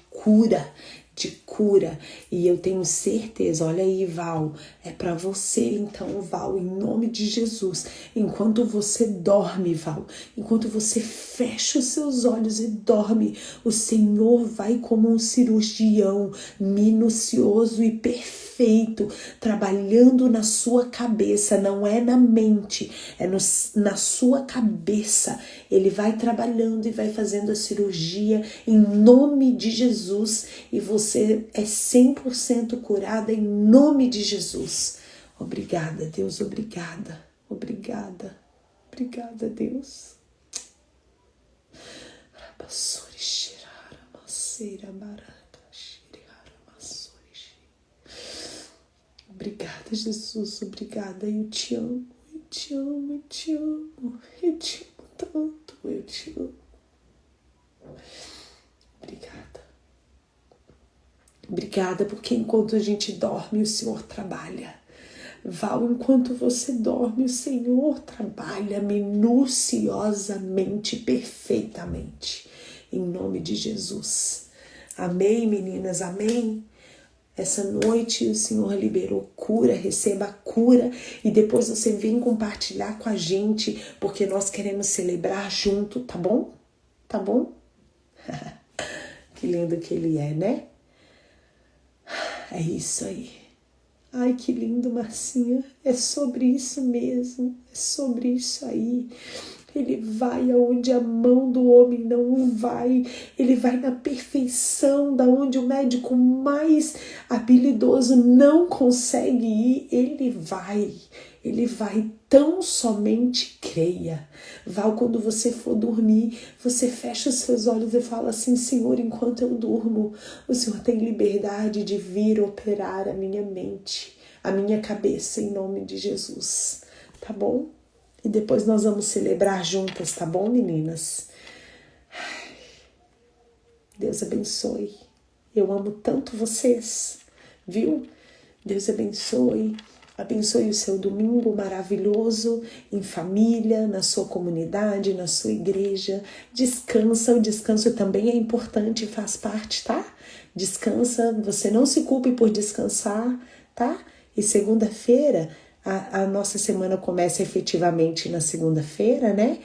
cura, e eu tenho certeza, olha aí, Val, é para você então, Val, em nome de Jesus. Enquanto você dorme, Val, enquanto você fecha os seus olhos e dorme, o Senhor vai como um cirurgião minucioso e perfeito, trabalhando na sua cabeça, não é na mente, é na sua cabeça. Ele vai trabalhando e vai fazendo a cirurgia em nome de Jesus, e você é 100% curada em nome de Jesus. Obrigada, Deus, obrigada, obrigada, obrigada, Deus. Obrigada, Jesus, obrigada, eu te amo, eu te amo, eu te amo, eu te amo tanto, eu te amo. Obrigada, porque enquanto a gente dorme, o Senhor trabalha. Val, enquanto você dorme, o Senhor trabalha minuciosamente, perfeitamente, em nome de Jesus. Amém, meninas, amém? Essa noite o Senhor liberou cura, receba a cura, e depois você vem compartilhar com a gente, porque nós queremos celebrar junto, tá bom? Tá bom? Que lindo que ele é, né? É isso aí. Ai, que lindo, Marcinha. É sobre isso mesmo. É sobre isso aí. Ele vai aonde a mão do homem não vai. Ele vai na perfeição, da onde o médico mais habilidoso não consegue ir. Ele vai. Ele vai, tão somente creia. Val, quando você for dormir, você fecha os seus olhos e fala assim: Senhor, enquanto eu durmo, o Senhor tem liberdade de vir operar a minha mente, a minha cabeça, em nome de Jesus. Tá bom? E depois nós vamos celebrar juntas, tá bom, meninas? Deus abençoe. Eu amo tanto vocês, viu? Deus abençoe. Abençoe o seu domingo maravilhoso, em família, na sua comunidade, na sua igreja. Descansa, o descanso também é importante, faz parte, tá? Descansa, você não se culpe por descansar, tá? E segunda-feira, a nossa semana começa efetivamente na segunda-feira, né?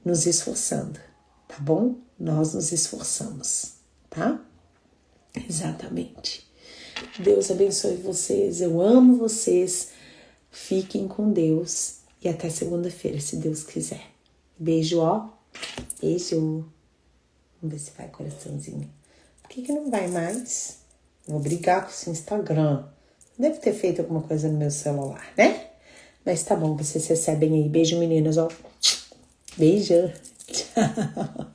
Nos esforçando, tá bom? Nós nos esforçamos, tá? Exatamente. Deus abençoe vocês, eu amo vocês, fiquem com Deus e até segunda-feira, se Deus quiser. Beijo, ó. Beijo. Vamos ver se vai coraçãozinho. Por que não vai mais? Vou brigar com esse Instagram. Deve ter feito alguma coisa no meu celular, né? Mas tá bom, vocês recebem aí. Beijo, meninas, ó. Beijo. Tchau.